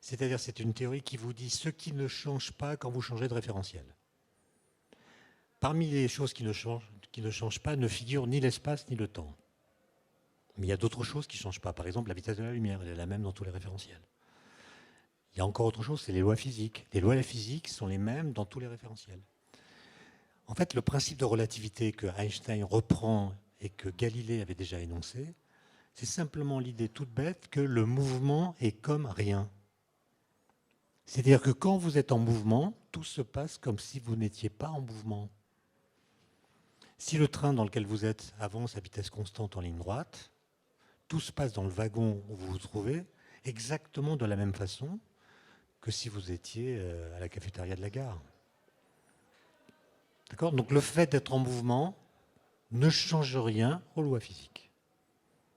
C'est-à-dire c'est une théorie qui vous dit ce qui ne change pas quand vous changez de référentiel. Parmi les choses qui ne changent pas ne figurent ni l'espace ni le temps. Mais il y a d'autres choses qui ne changent pas. Par exemple, la vitesse de la lumière, elle est la même dans tous les référentiels. Il y a encore autre chose, c'est les lois physiques. Les lois de la physique sont les mêmes dans tous les référentiels. En fait, le principe de relativité que Einstein reprend et que Galilée avait déjà énoncé, c'est simplement l'idée toute bête que le mouvement est comme rien. C'est-à-dire que quand vous êtes en mouvement, tout se passe comme si vous n'étiez pas en mouvement. Si le train dans lequel vous êtes avance à vitesse constante en ligne droite, tout se passe dans le wagon où vous vous trouvez exactement de la même façon que si vous étiez à la cafétéria de la gare. D'accord ? Donc le fait d'être en mouvement ne change rien aux lois physiques.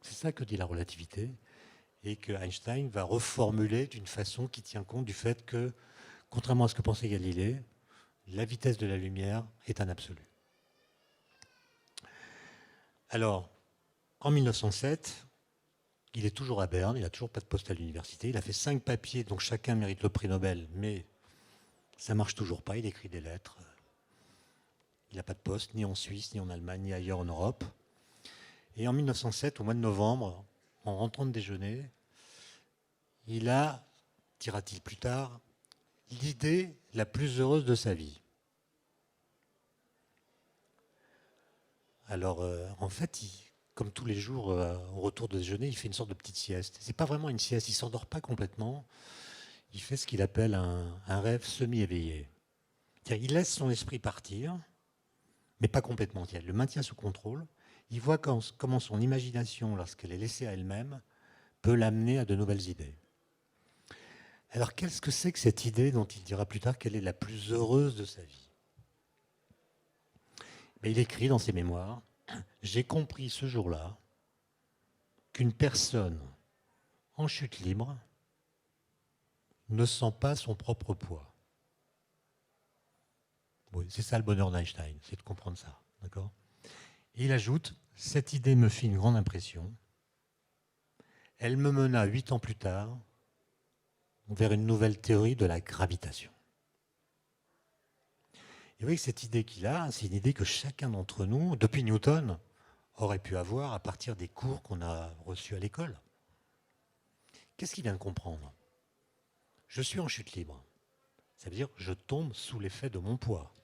C'est ça que dit la relativité et que Einstein va reformuler d'une façon qui tient compte du fait que, contrairement à ce que pensait Galilée, la vitesse de la lumière est un absolu. Alors, en 1907, il est toujours à Berne, il n'a toujours pas de poste à l'université, il a fait 5 papiers dont chacun mérite le prix Nobel, mais ça ne marche toujours pas, il écrit des lettres. Il n'a pas de poste, ni en Suisse, ni en Allemagne, ni ailleurs en Europe. Et en 1907, au mois de novembre, en rentrant de déjeuner, il a, dira-t-il plus tard, l'idée la plus heureuse de sa vie. Alors, en fait, comme tous les jours, au retour de déjeuner, il fait une sorte de petite sieste. Ce n'est pas vraiment une sieste, il ne s'endort pas complètement. Il fait ce qu'il appelle un rêve semi-éveillé. Il laisse son esprit partir, mais pas complètement. Il le maintient sous contrôle. Il voit comment son imagination, lorsqu'elle est laissée à elle-même, peut l'amener à de nouvelles idées. Alors, qu'est-ce que c'est que cette idée dont il dira plus tard qu'elle est la plus heureuse de sa vie ? Mais il écrit dans ses mémoires, « J'ai compris ce jour-là qu'une personne en chute libre ne sent pas son propre poids. » Oui, c'est ça le bonheur d'Einstein, c'est de comprendre ça. D'accord ? Et il ajoute, « Cette idée me fit une grande impression. Elle me mena 8 ans plus tard vers une nouvelle théorie de la gravitation. » Et vous voyez que cette idée qu'il a, c'est une idée que chacun d'entre nous, depuis Newton, aurait pu avoir à partir des cours qu'on a reçus à l'école. Qu'est-ce qu'il vient de comprendre ? Je suis en chute libre. Ça veut dire que je tombe sous l'effet de mon poids.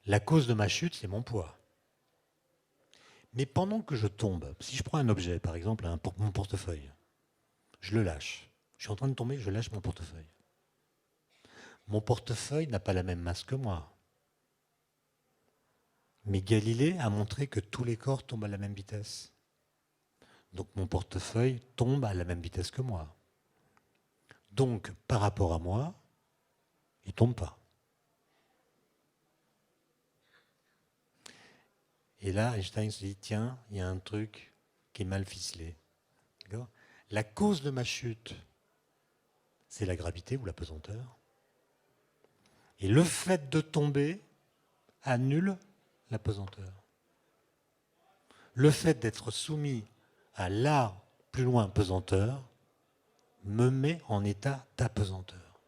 La cause de ma chute, c'est mon poids. Mais pendant que je tombe, si je prends un objet, par exemple mon portefeuille, je le lâche. Je suis en train de tomber, je lâche mon portefeuille. Mon portefeuille n'a pas la même masse que moi. Mais Galilée a montré que tous les corps tombent à la même vitesse. Donc mon portefeuille tombe à la même vitesse que moi. Donc, par rapport à moi, il ne tombe pas. Et là, Einstein se dit, tiens, il y a un truc qui est mal ficelé. D'accord ? La cause de ma chute, c'est la gravité ou la pesanteur. Et le fait de tomber annule la pesanteur. Le fait d'être soumis à la plus loin pesanteur me met en état d'apesanteur.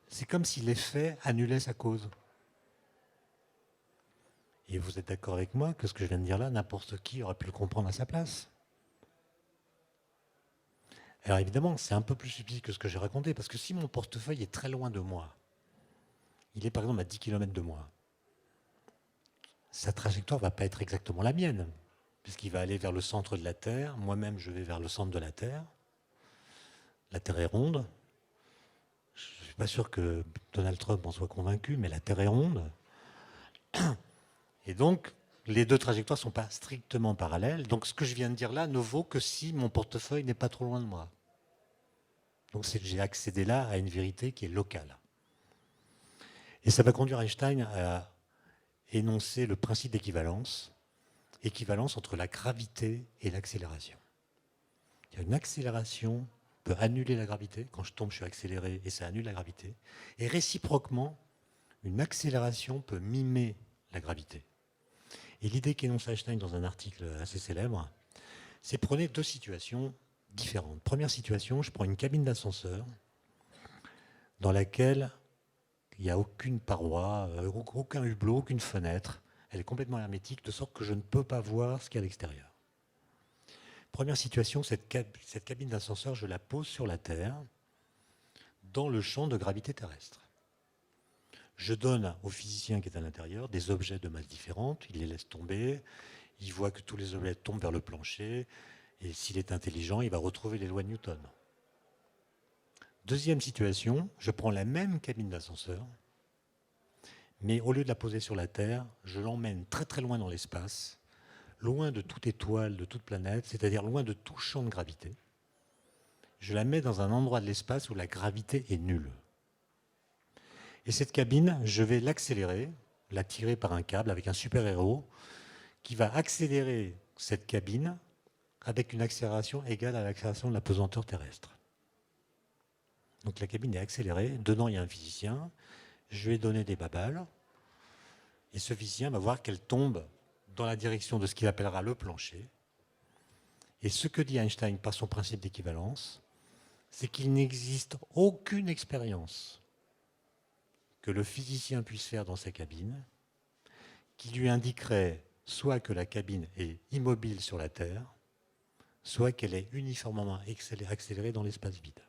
C'est comme si l'effet annulait sa cause. Et vous êtes d'accord avec moi que ce que je viens de dire là, n'importe qui aurait pu le comprendre à sa place. Alors évidemment, c'est un peu plus subtil que ce que j'ai raconté, parce que si mon portefeuille est très loin de moi, il est par exemple à 10 km de moi, sa trajectoire ne va pas être exactement la mienne, puisqu'il va aller vers le centre de la Terre, moi-même je vais vers le centre de la Terre. La Terre est ronde. Je ne suis pas sûr que Donald Trump en soit convaincu, mais la Terre est ronde. Et donc, les deux trajectoires ne sont pas strictement parallèles. Donc ce que je viens de dire là ne vaut que si mon portefeuille n'est pas trop loin de moi. Donc j'ai accédé là à une vérité qui est locale. Et ça va conduire Einstein à énoncer le principe d'équivalence, équivalence entre la gravité et l'accélération. Une accélération peut annuler la gravité. Quand je tombe, je suis accéléré et ça annule la gravité. Et réciproquement, une accélération peut mimer la gravité. Et l'idée qu'énonce Einstein dans un article assez célèbre, c'est prenez deux situations différentes. Première situation, je prends une cabine d'ascenseur dans laquelle il n'y a aucune paroi, aucun hublot, aucune fenêtre. Elle est complètement hermétique, de sorte que je ne peux pas voir ce qu'il y a à l'extérieur. Première situation, cette cabine d'ascenseur, je la pose sur la Terre, dans le champ de gravité terrestre. Je donne au physicien qui est à l'intérieur des objets de masse différentes, il les laisse tomber, il voit que tous les objets tombent vers le plancher, et s'il est intelligent, il va retrouver les lois de Newton. Deuxième situation, je prends la même cabine d'ascenseur, mais au lieu de la poser sur la Terre, je l'emmène très très loin dans l'espace, loin de toute étoile, de toute planète, c'est-à-dire loin de tout champ de gravité. Je la mets dans un endroit de l'espace où la gravité est nulle. Et cette cabine, je vais l'accélérer, la tirer par un câble avec un super-héros qui va accélérer cette cabine avec une accélération égale à l'accélération de la pesanteur terrestre. Donc la cabine est accélérée, dedans il y a un physicien, je lui ai donné des babales, et ce physicien va voir qu'elle tombe dans la direction de ce qu'il appellera le plancher. Et ce que dit Einstein par son principe d'équivalence, c'est qu'il n'existe aucune expérience que le physicien puisse faire dans sa cabine qui lui indiquerait soit que la cabine est immobile sur la Terre, soit qu'elle est uniformément accélérée dans l'espace vide.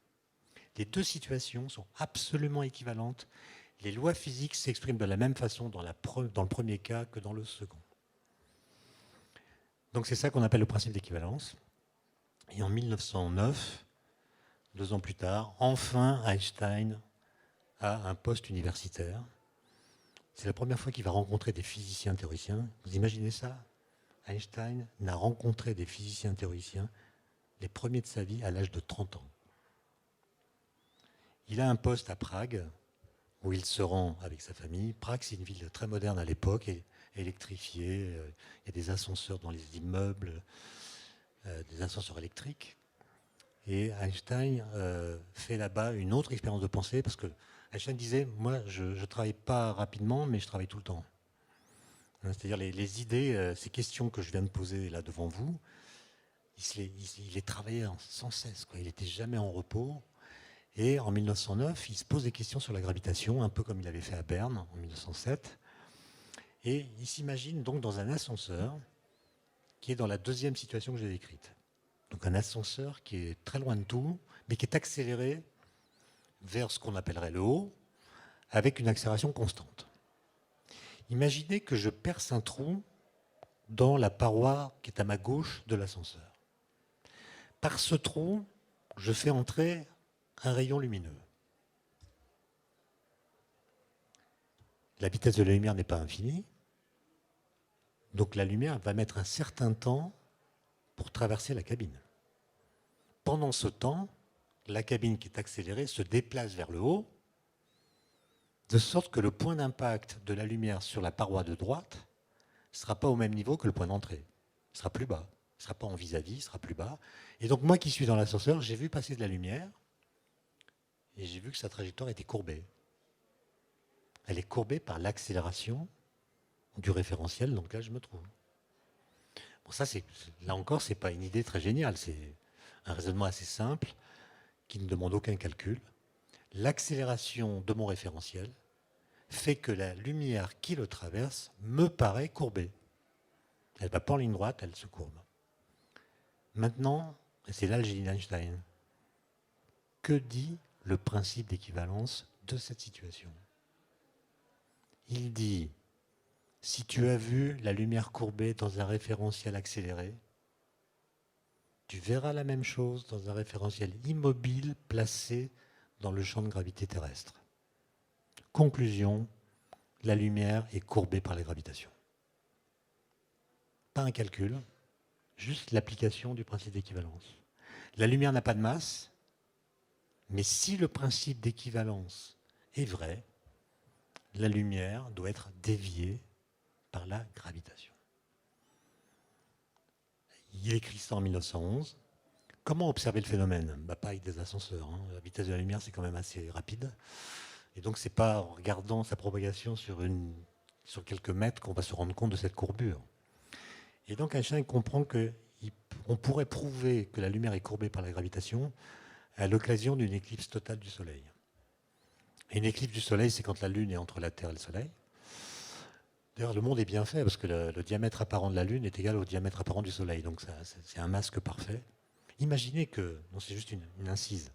Les deux situations sont absolument équivalentes. Les lois physiques s'expriment de la même façon dans le premier cas que dans le second. Donc c'est ça qu'on appelle le principe d'équivalence. Et en 1909, 2 ans plus tard, enfin Einstein a un poste universitaire. C'est la première fois qu'il va rencontrer des physiciens théoriciens. Vous imaginez ça? Einstein n'a rencontré des physiciens théoriciens les premiers de sa vie à l'âge de 30 ans. Il a un poste à Prague où il se rend avec sa famille. Prague, c'est une ville très moderne à l'époque, électrifiée. Il y a des ascenseurs dans les immeubles, des ascenseurs électriques. Et Einstein fait là-bas une autre expérience de pensée, parce que Einstein disait, moi, je ne travaille pas rapidement, mais je travaille tout le temps. C'est-à-dire les idées, ces questions que je viens de poser là devant vous, il les travaillait sans cesse, quoi. Il n'était jamais en repos. Et en 1909, il se pose des questions sur la gravitation, un peu comme il avait fait à Berne en 1907. Et il s'imagine donc dans un ascenseur qui est dans la deuxième situation que j'ai décrite. Donc un ascenseur qui est très loin de tout, mais qui est accéléré vers ce qu'on appellerait le haut, avec une accélération constante. Imaginez que je perce un trou dans la paroi qui est à ma gauche de l'ascenseur. Par ce trou, je fais entrer un rayon lumineux. La vitesse de la lumière n'est pas infinie, donc la lumière va mettre un certain temps pour traverser la cabine. Pendant ce temps, la cabine qui est accélérée se déplace vers le haut, de sorte que le point d'impact de la lumière sur la paroi de droite ne sera pas au même niveau que le point d'entrée. Il sera plus bas. Il ne sera pas en vis-à-vis, il sera plus bas. Et donc moi qui suis dans l'ascenseur, j'ai vu passer de la lumière et j'ai vu que sa trajectoire était courbée. Elle est courbée par l'accélération du référentiel dans lequel je me trouve. Bon, ça, là encore, ce n'est pas une idée très géniale. C'est un raisonnement assez simple qui ne demande aucun calcul. L'accélération de mon référentiel fait que la lumière qui le traverse me paraît courbée. Elle ne va pas en ligne droite, elle se courbe. Maintenant, et c'est là le génie d'Einstein, que dit le principe d'équivalence de cette situation? Il dit, si tu as vu la lumière courbée dans un référentiel accéléré, tu verras la même chose dans un référentiel immobile placé dans le champ de gravité terrestre. Conclusion, la lumière est courbée par la gravitation. pas un calcul, juste l'application du principe d'équivalence. La lumière n'a pas de masse, mais si le principe d'équivalence est vrai, la lumière doit être déviée par la gravitation. Il écrit ça en 1911. Comment observer le phénomène? Pas avec des ascenseurs. La vitesse de la lumière, c'est quand même assez rapide. Et donc, ce n'est pas en regardant sa propagation sur quelques mètres qu'on va se rendre compte de cette courbure. Et donc, Einstein comprend qu'on pourrait prouver que la lumière est courbée par la gravitation à l'occasion d'une éclipse totale du Soleil. Et une éclipse du Soleil, c'est quand la Lune est entre la Terre et le Soleil. D'ailleurs, le monde est bien fait parce que le diamètre apparent de la Lune est égal au diamètre apparent du Soleil. Donc, c'est un masque parfait. Imaginez que, non, c'est juste une incise.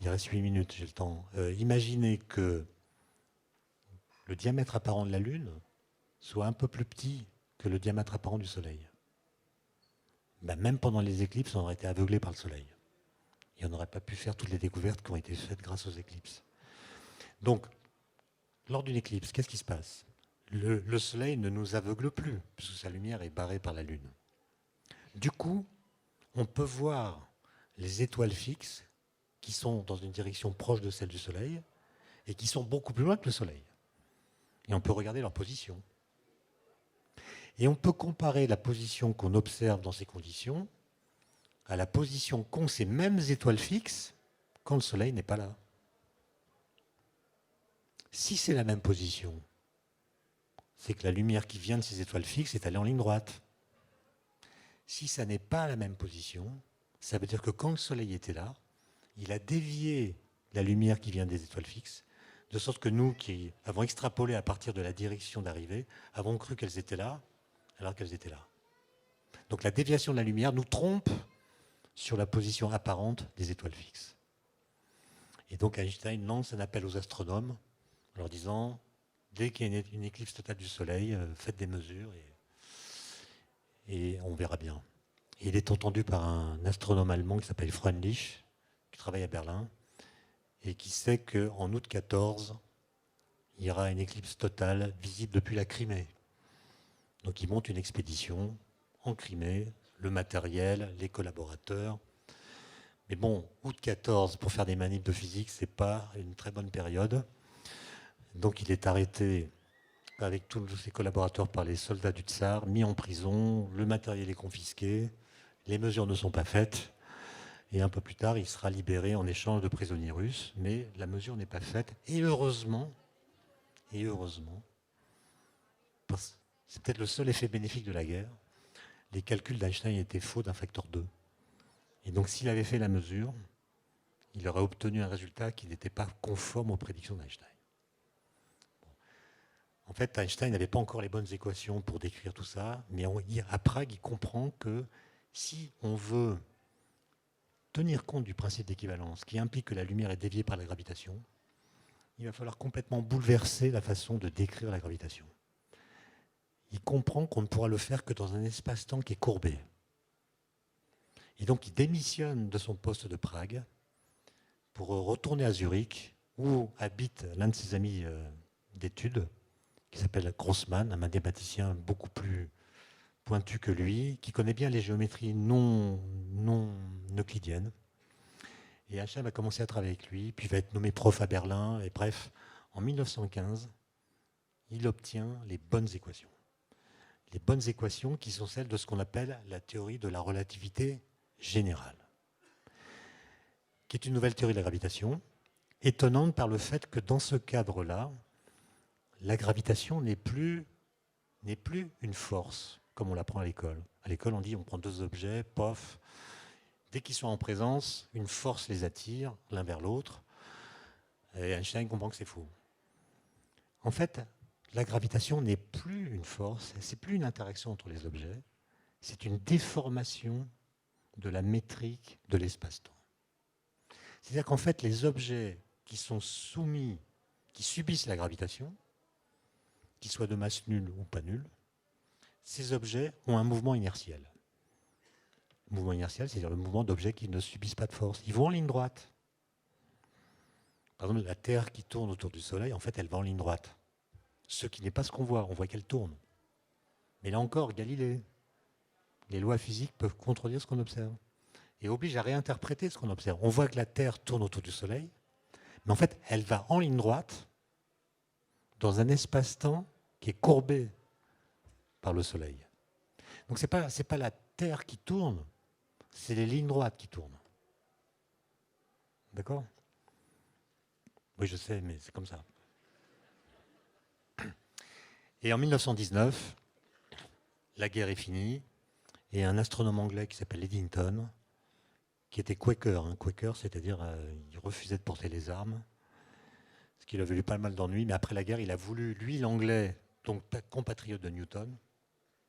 Il reste 8 minutes, j'ai le temps. Imaginez que le diamètre apparent de la Lune soit un peu plus petit que le diamètre apparent du Soleil. Même pendant les éclipses, on aurait été aveuglé par le Soleil. Et on n'aurait pas pu faire toutes les découvertes qui ont été faites grâce aux éclipses. Donc, lors d'une éclipse, qu'est-ce qui se passe? Le Soleil ne nous aveugle plus, puisque sa lumière est barrée par la Lune. Du coup, on peut voir les étoiles fixes qui sont dans une direction proche de celle du Soleil et qui sont beaucoup plus loin que le Soleil. Et on peut regarder leur position. Et on peut comparer la position qu'on observe dans ces conditions à la position qu'ont ces mêmes étoiles fixes quand le Soleil n'est pas là. Si c'est la même position, c'est que la lumière qui vient de ces étoiles fixes est allée en ligne droite. Si ça n'est pas la même position, ça veut dire que quand le Soleil était là, il a dévié la lumière qui vient des étoiles fixes, de sorte que nous, qui avons extrapolé à partir de la direction d'arrivée, avons cru qu'elles étaient là, alors qu'elles étaient là. Donc la déviation de la lumière nous trompe sur la position apparente des étoiles fixes. Et donc Einstein lance un appel aux astronomes en leur disant, dès qu'il y a une éclipse totale du Soleil, faites des mesures et on verra bien. Et il est entendu par un astronome allemand qui s'appelle Freundlich, qui travaille à Berlin, et qui sait qu'en août 14, il y aura une éclipse totale visible depuis la Crimée. Donc il monte une expédition en Crimée, le matériel, les collaborateurs. Mais bon, août 14, pour faire des manips de physique, ce n'est pas une très bonne période. Donc il est arrêté avec tous ses collaborateurs par les soldats du Tsar, mis en prison, le matériel est confisqué, les mesures ne sont pas faites. Et un peu plus tard, il sera libéré en échange de prisonniers russes, mais la mesure n'est pas faite. Et heureusement, c'est peut-être le seul effet bénéfique de la guerre, les calculs d'Einstein étaient faux d'un facteur 2. Et donc s'il avait fait la mesure, il aurait obtenu un résultat qui n'était pas conforme aux prédictions d'Einstein. En fait, Einstein n'avait pas encore les bonnes équations pour décrire tout ça, mais à Prague, il comprend que si on veut tenir compte du principe d'équivalence, qui implique que la lumière est déviée par la gravitation, il va falloir complètement bouleverser la façon de décrire la gravitation. Il comprend qu'on ne pourra le faire que dans un espace-temps qui est courbé. Et donc il démissionne de son poste de Prague pour retourner à Zurich, où habite l'un de ses amis d'études, qui s'appelle Grossmann, un mathématicien beaucoup plus pointu que lui, qui connaît bien les géométries non euclidiennes. Et Einstein va commencer à travailler avec lui, puis va être nommé prof à Berlin, et bref, en 1915, il obtient les bonnes équations. Les bonnes équations qui sont celles de ce qu'on appelle la théorie de la relativité générale, qui est une nouvelle théorie de la gravitation, étonnante par le fait que dans ce cadre-là, la gravitation n'est plus une force, comme on l'apprend à l'école. À l'école, on dit on prend deux objets, pof, dès qu'ils sont en présence, une force les attire l'un vers l'autre, et Einstein comprend que c'est faux. En fait, la gravitation n'est plus une force, c'est plus une interaction entre les objets, c'est une déformation de la métrique de l'espace-temps. C'est-à-dire qu'en fait, les objets qui sont soumis, qui subissent la gravitation, qu'ils soient de masse nulle ou pas nulle, ces objets ont un mouvement inertiel. Le mouvement inertiel, c'est-à-dire le mouvement d'objets qui ne subissent pas de force. Ils vont en ligne droite. Par exemple, la Terre qui tourne autour du Soleil, en fait, elle va en ligne droite. Ce qui n'est pas ce qu'on voit qu'elle tourne. Mais là encore, Galilée, Les lois physiques peuvent contredire ce qu'on observe et obligent à réinterpréter ce qu'on observe. On voit que la Terre tourne autour du Soleil, mais en fait, elle va en ligne droite dans un espace-temps qui est courbé par le Soleil. Donc ce n'est pas la Terre qui tourne, c'est les lignes droites qui tournent. D'accord ? Oui, je sais, mais c'est comme ça. Et en 1919, la guerre est finie, et un astronome anglais qui s'appelle Eddington, qui était Quaker, Quaker, c'est-à-dire il refusait de porter les armes, ce qui lui avait eu pas mal d'ennuis, mais après la guerre, il a voulu, lui l'anglais, donc compatriote de Newton,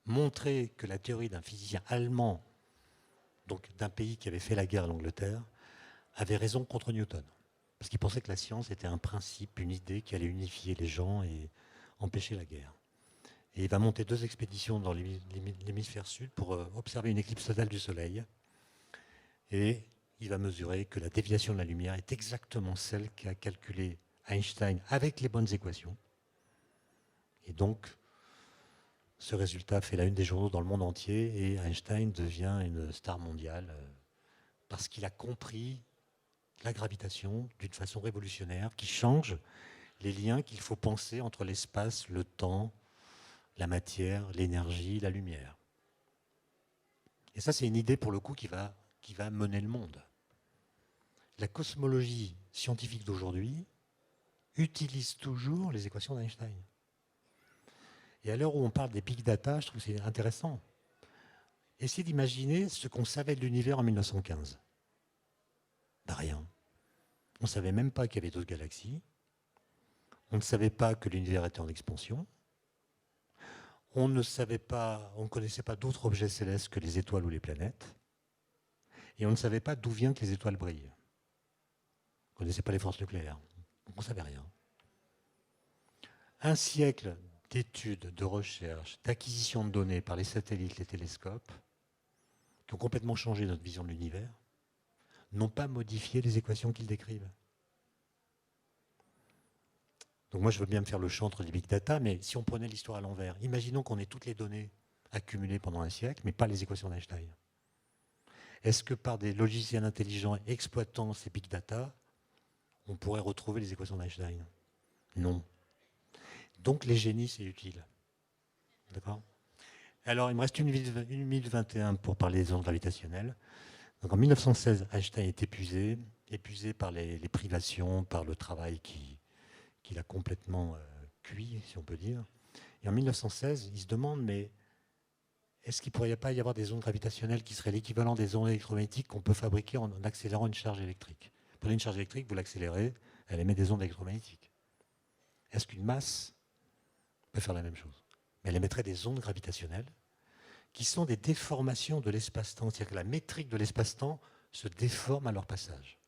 montrer que la théorie d'un physicien allemand, donc d'un pays qui avait fait la guerre à l'Angleterre, avait raison contre Newton. Parce qu'il pensait que la science était un principe, une idée qui allait unifier les gens et empêcher la guerre. Et il va monter 2 expéditions dans l'hémisphère sud pour observer une éclipse totale du Soleil. Et il va mesurer que la déviation de la lumière est exactement celle qu'a calculée Einstein avec les bonnes équations. Et donc, ce résultat fait la une des journaux dans le monde entier et Einstein devient une star mondiale parce qu'il a compris la gravitation d'une façon révolutionnaire qui change les liens qu'il faut penser entre l'espace, le temps, la matière, l'énergie, la lumière. Et ça, c'est une idée pour le coup qui va mener le monde. La cosmologie scientifique d'aujourd'hui utilise toujours les équations d'Einstein. Et à l'heure où on parle des big data, je trouve que c'est intéressant. Essayez d'imaginer ce qu'on savait de l'univers en 1915. Ben rien. On ne savait même pas qu'il y avait d'autres galaxies. On ne savait pas que l'univers était en expansion. On ne connaissait pas d'autres objets célestes que les étoiles ou les planètes. Et on ne savait pas d'où vient que les étoiles brillent. On ne connaissait pas les forces nucléaires. Donc on ne savait rien. Un siècle d'études, de recherche, d'acquisition de données par les satellites, les télescopes, qui ont complètement changé notre vision de l'univers, n'ont pas modifié les équations qu'ils décrivent. Donc moi, je veux bien me faire le chantre des big data, mais si on prenait l'histoire à l'envers, imaginons qu'on ait toutes les données accumulées pendant un siècle, mais pas les équations d'Einstein. Est-ce que par des logiciels intelligents exploitant ces big data, on pourrait retrouver les équations d'Einstein? Non. Donc les génies, c'est utile. D'accord ? Alors, il me reste 1 minute 21 pour parler des ondes gravitationnelles. Donc en 1916, Einstein est épuisé par les privations, par le travail qu'il a complètement cuit, si on peut dire. Et en 1916, il se demande, mais est-ce qu'il ne pourrait pas y avoir des ondes gravitationnelles qui seraient l'équivalent des ondes électromagnétiques qu'on peut fabriquer en accélérant une charge électrique? Vous prenez une charge électrique, vous l'accélérez, elle émet des ondes électromagnétiques. Est-ce qu'une masse peut faire la même chose? Mais elle émettrait des ondes gravitationnelles qui sont des déformations de l'espace-temps. C'est-à-dire que la métrique de l'espace-temps se déforme à leur passage.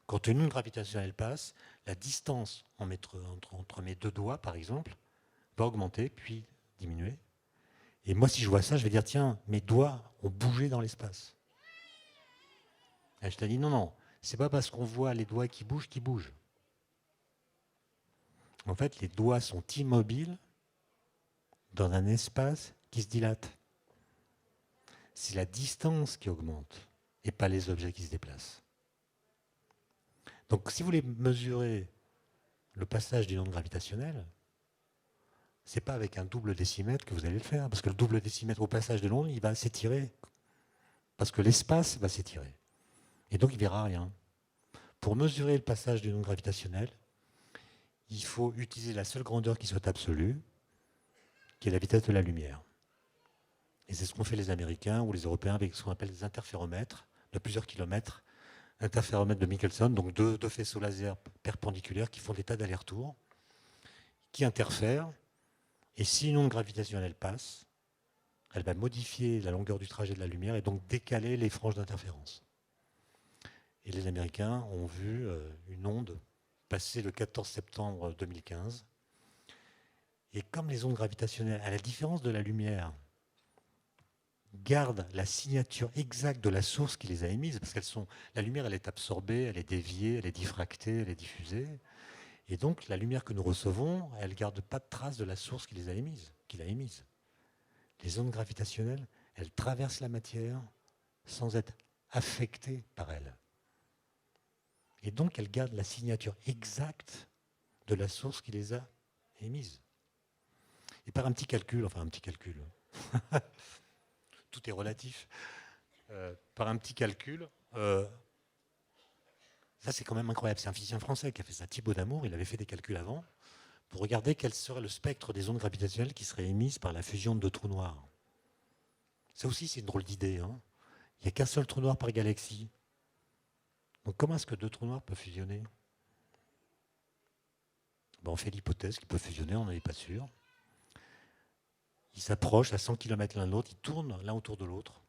Quand une onde gravitationnelle passe, la distance entre mes 2 doigts, par exemple, va augmenter, puis diminuer. Et moi, si je vois ça, je vais dire, tiens, mes doigts ont bougé dans l'espace. Einstein dit, non, c'est pas parce qu'on voit les doigts qui bougent. En fait, les doigts sont immobiles dans un espace qui se dilate. C'est la distance qui augmente et pas les objets qui se déplacent. Donc si vous voulez mesurer le passage d'une onde gravitationnelle, ce n'est pas avec un double décimètre que vous allez le faire, parce que le double décimètre au passage de l'onde, il va s'étirer, parce que l'espace va s'étirer. Et donc il ne verra rien. Pour mesurer le passage d'une onde gravitationnelle, il faut utiliser la seule grandeur qui soit absolue, qui est la vitesse de la lumière. Et c'est ce qu'ont fait les Américains ou les Européens avec ce qu'on appelle des interféromètres de plusieurs kilomètres, interféromètres de Michelson, donc deux faisceaux laser perpendiculaires qui font des tas d'allers-retours, qui interfèrent, et si une onde gravitationnelle passe, elle va modifier la longueur du trajet de la lumière et donc décaler les franges d'interférence. Et les Américains ont vu une onde passer le 14 septembre 2015. Et comme les ondes gravitationnelles, à la différence de la lumière, gardent la signature exacte de la source qui les a émises, parce la lumière, elle est absorbée, elle est déviée, elle est diffractée, elle est diffusée. Et donc, la lumière que nous recevons, elle ne garde pas de trace de la source qui les a émises, qui l'a émise. Les ondes gravitationnelles, elles traversent la matière sans être affectées par elle. Et donc, elles gardent la signature exacte de la source qui les a émises. Et par un petit calcul, tout est relatif, par un petit calcul, ça c'est quand même incroyable, c'est un physicien français qui a fait ça, Thibaut Damour, il avait fait des calculs avant, pour regarder quel serait le spectre des ondes gravitationnelles qui seraient émises par la fusion de deux trous noirs. Ça aussi c'est une drôle d'idée, hein. Il n'y a qu'un seul trou noir par galaxie. Donc comment est-ce que deux trous noirs peuvent fusionner? On fait l'hypothèse qu'ils peuvent fusionner, on n'en est pas sûr. Ils s'approchent à 100 km l'un de l'autre, ils tournent l'un autour de l'autre,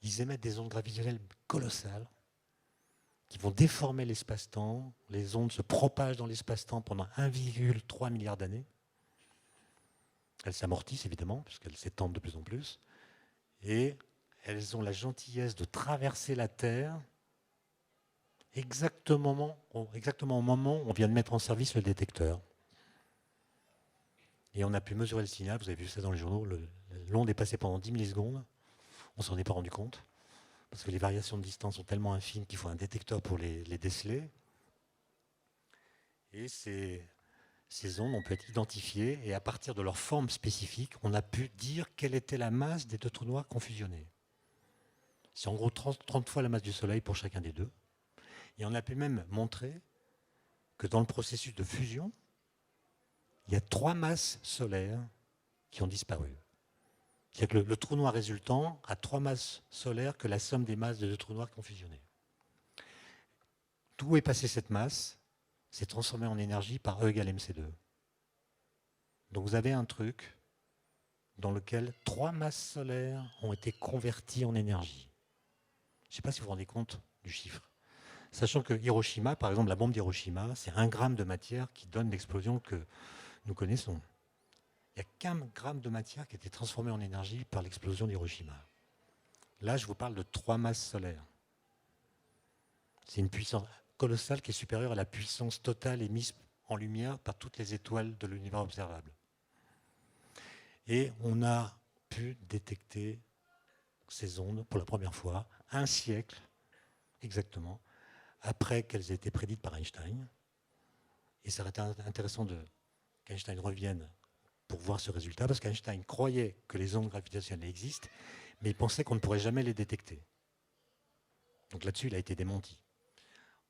ils émettent des ondes gravitationnelles colossales qui vont déformer l'espace-temps. Les ondes se propagent dans l'espace-temps pendant 1,3 milliard d'années. Elles s'amortissent évidemment, puisqu'elles s'étendent de plus en plus. Et elles ont la gentillesse de traverser la Terre exactement au moment où on vient de mettre en service le détecteur. Et on a pu mesurer le signal, vous avez vu ça dans les journaux, l'onde est passée pendant 10 millisecondes, on ne s'en est pas rendu compte, parce que les variations de distance sont tellement infimes qu'il faut un détecteur pour les déceler. Et ces ondes ont pu être identifiées, et à partir de leur forme spécifique, on a pu dire quelle était la masse des deux trous noirs qu'on fusionnait. C'est en gros 30 fois la masse du Soleil pour chacun des deux. Et on a pu même montrer que dans le processus de fusion, il y a 3 masses solaires qui ont disparu. C'est-à-dire que le trou noir résultant a 3 masses solaires que la somme des masses de deux trous noirs qui ont fusionné. D'où est passée cette masse? C'est transformé en énergie par E égale mc2. Donc vous avez un truc dans lequel 3 masses solaires ont été converties en énergie. Je ne sais pas si vous vous rendez compte du chiffre. Sachant que Hiroshima, par exemple, la bombe d'Hiroshima, c'est 1 gramme de matière qui donne l'explosion que nous connaissons. Il n'y a qu'un gramme de matière qui a été transformé en énergie par l'explosion d'Hiroshima. Là, je vous parle de 3 masses solaires. C'est une puissance colossale qui est supérieure à la puissance totale émise en lumière par toutes les étoiles de l'univers observable. Et on a pu détecter ces ondes pour la première fois, 1 siècle exactement, après qu'elles aient été prédites par Einstein. Et ça aurait été intéressant qu'Einstein revienne pour voir ce résultat, parce qu'Einstein croyait que les ondes gravitationnelles existent, mais il pensait qu'on ne pourrait jamais les détecter. Donc là-dessus, il a été démenti.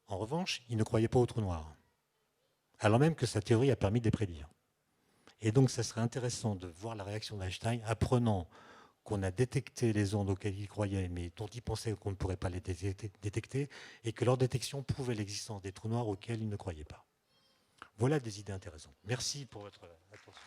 En revanche, il ne croyait pas aux trous noirs, alors même que sa théorie a permis de les prédire. Et donc, ça serait intéressant de voir la réaction d'Einstein, apprenant qu'on a détecté les ondes auxquelles il croyait, mais dont il pensait qu'on ne pourrait pas les détecter, et que leur détection prouvait l'existence des trous noirs auxquels il ne croyait pas. Voilà des idées intéressantes. Merci pour votre attention.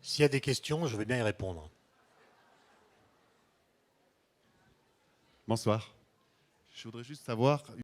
S'il y a des questions, je vais bien y répondre. Bonsoir. Je voudrais juste savoir...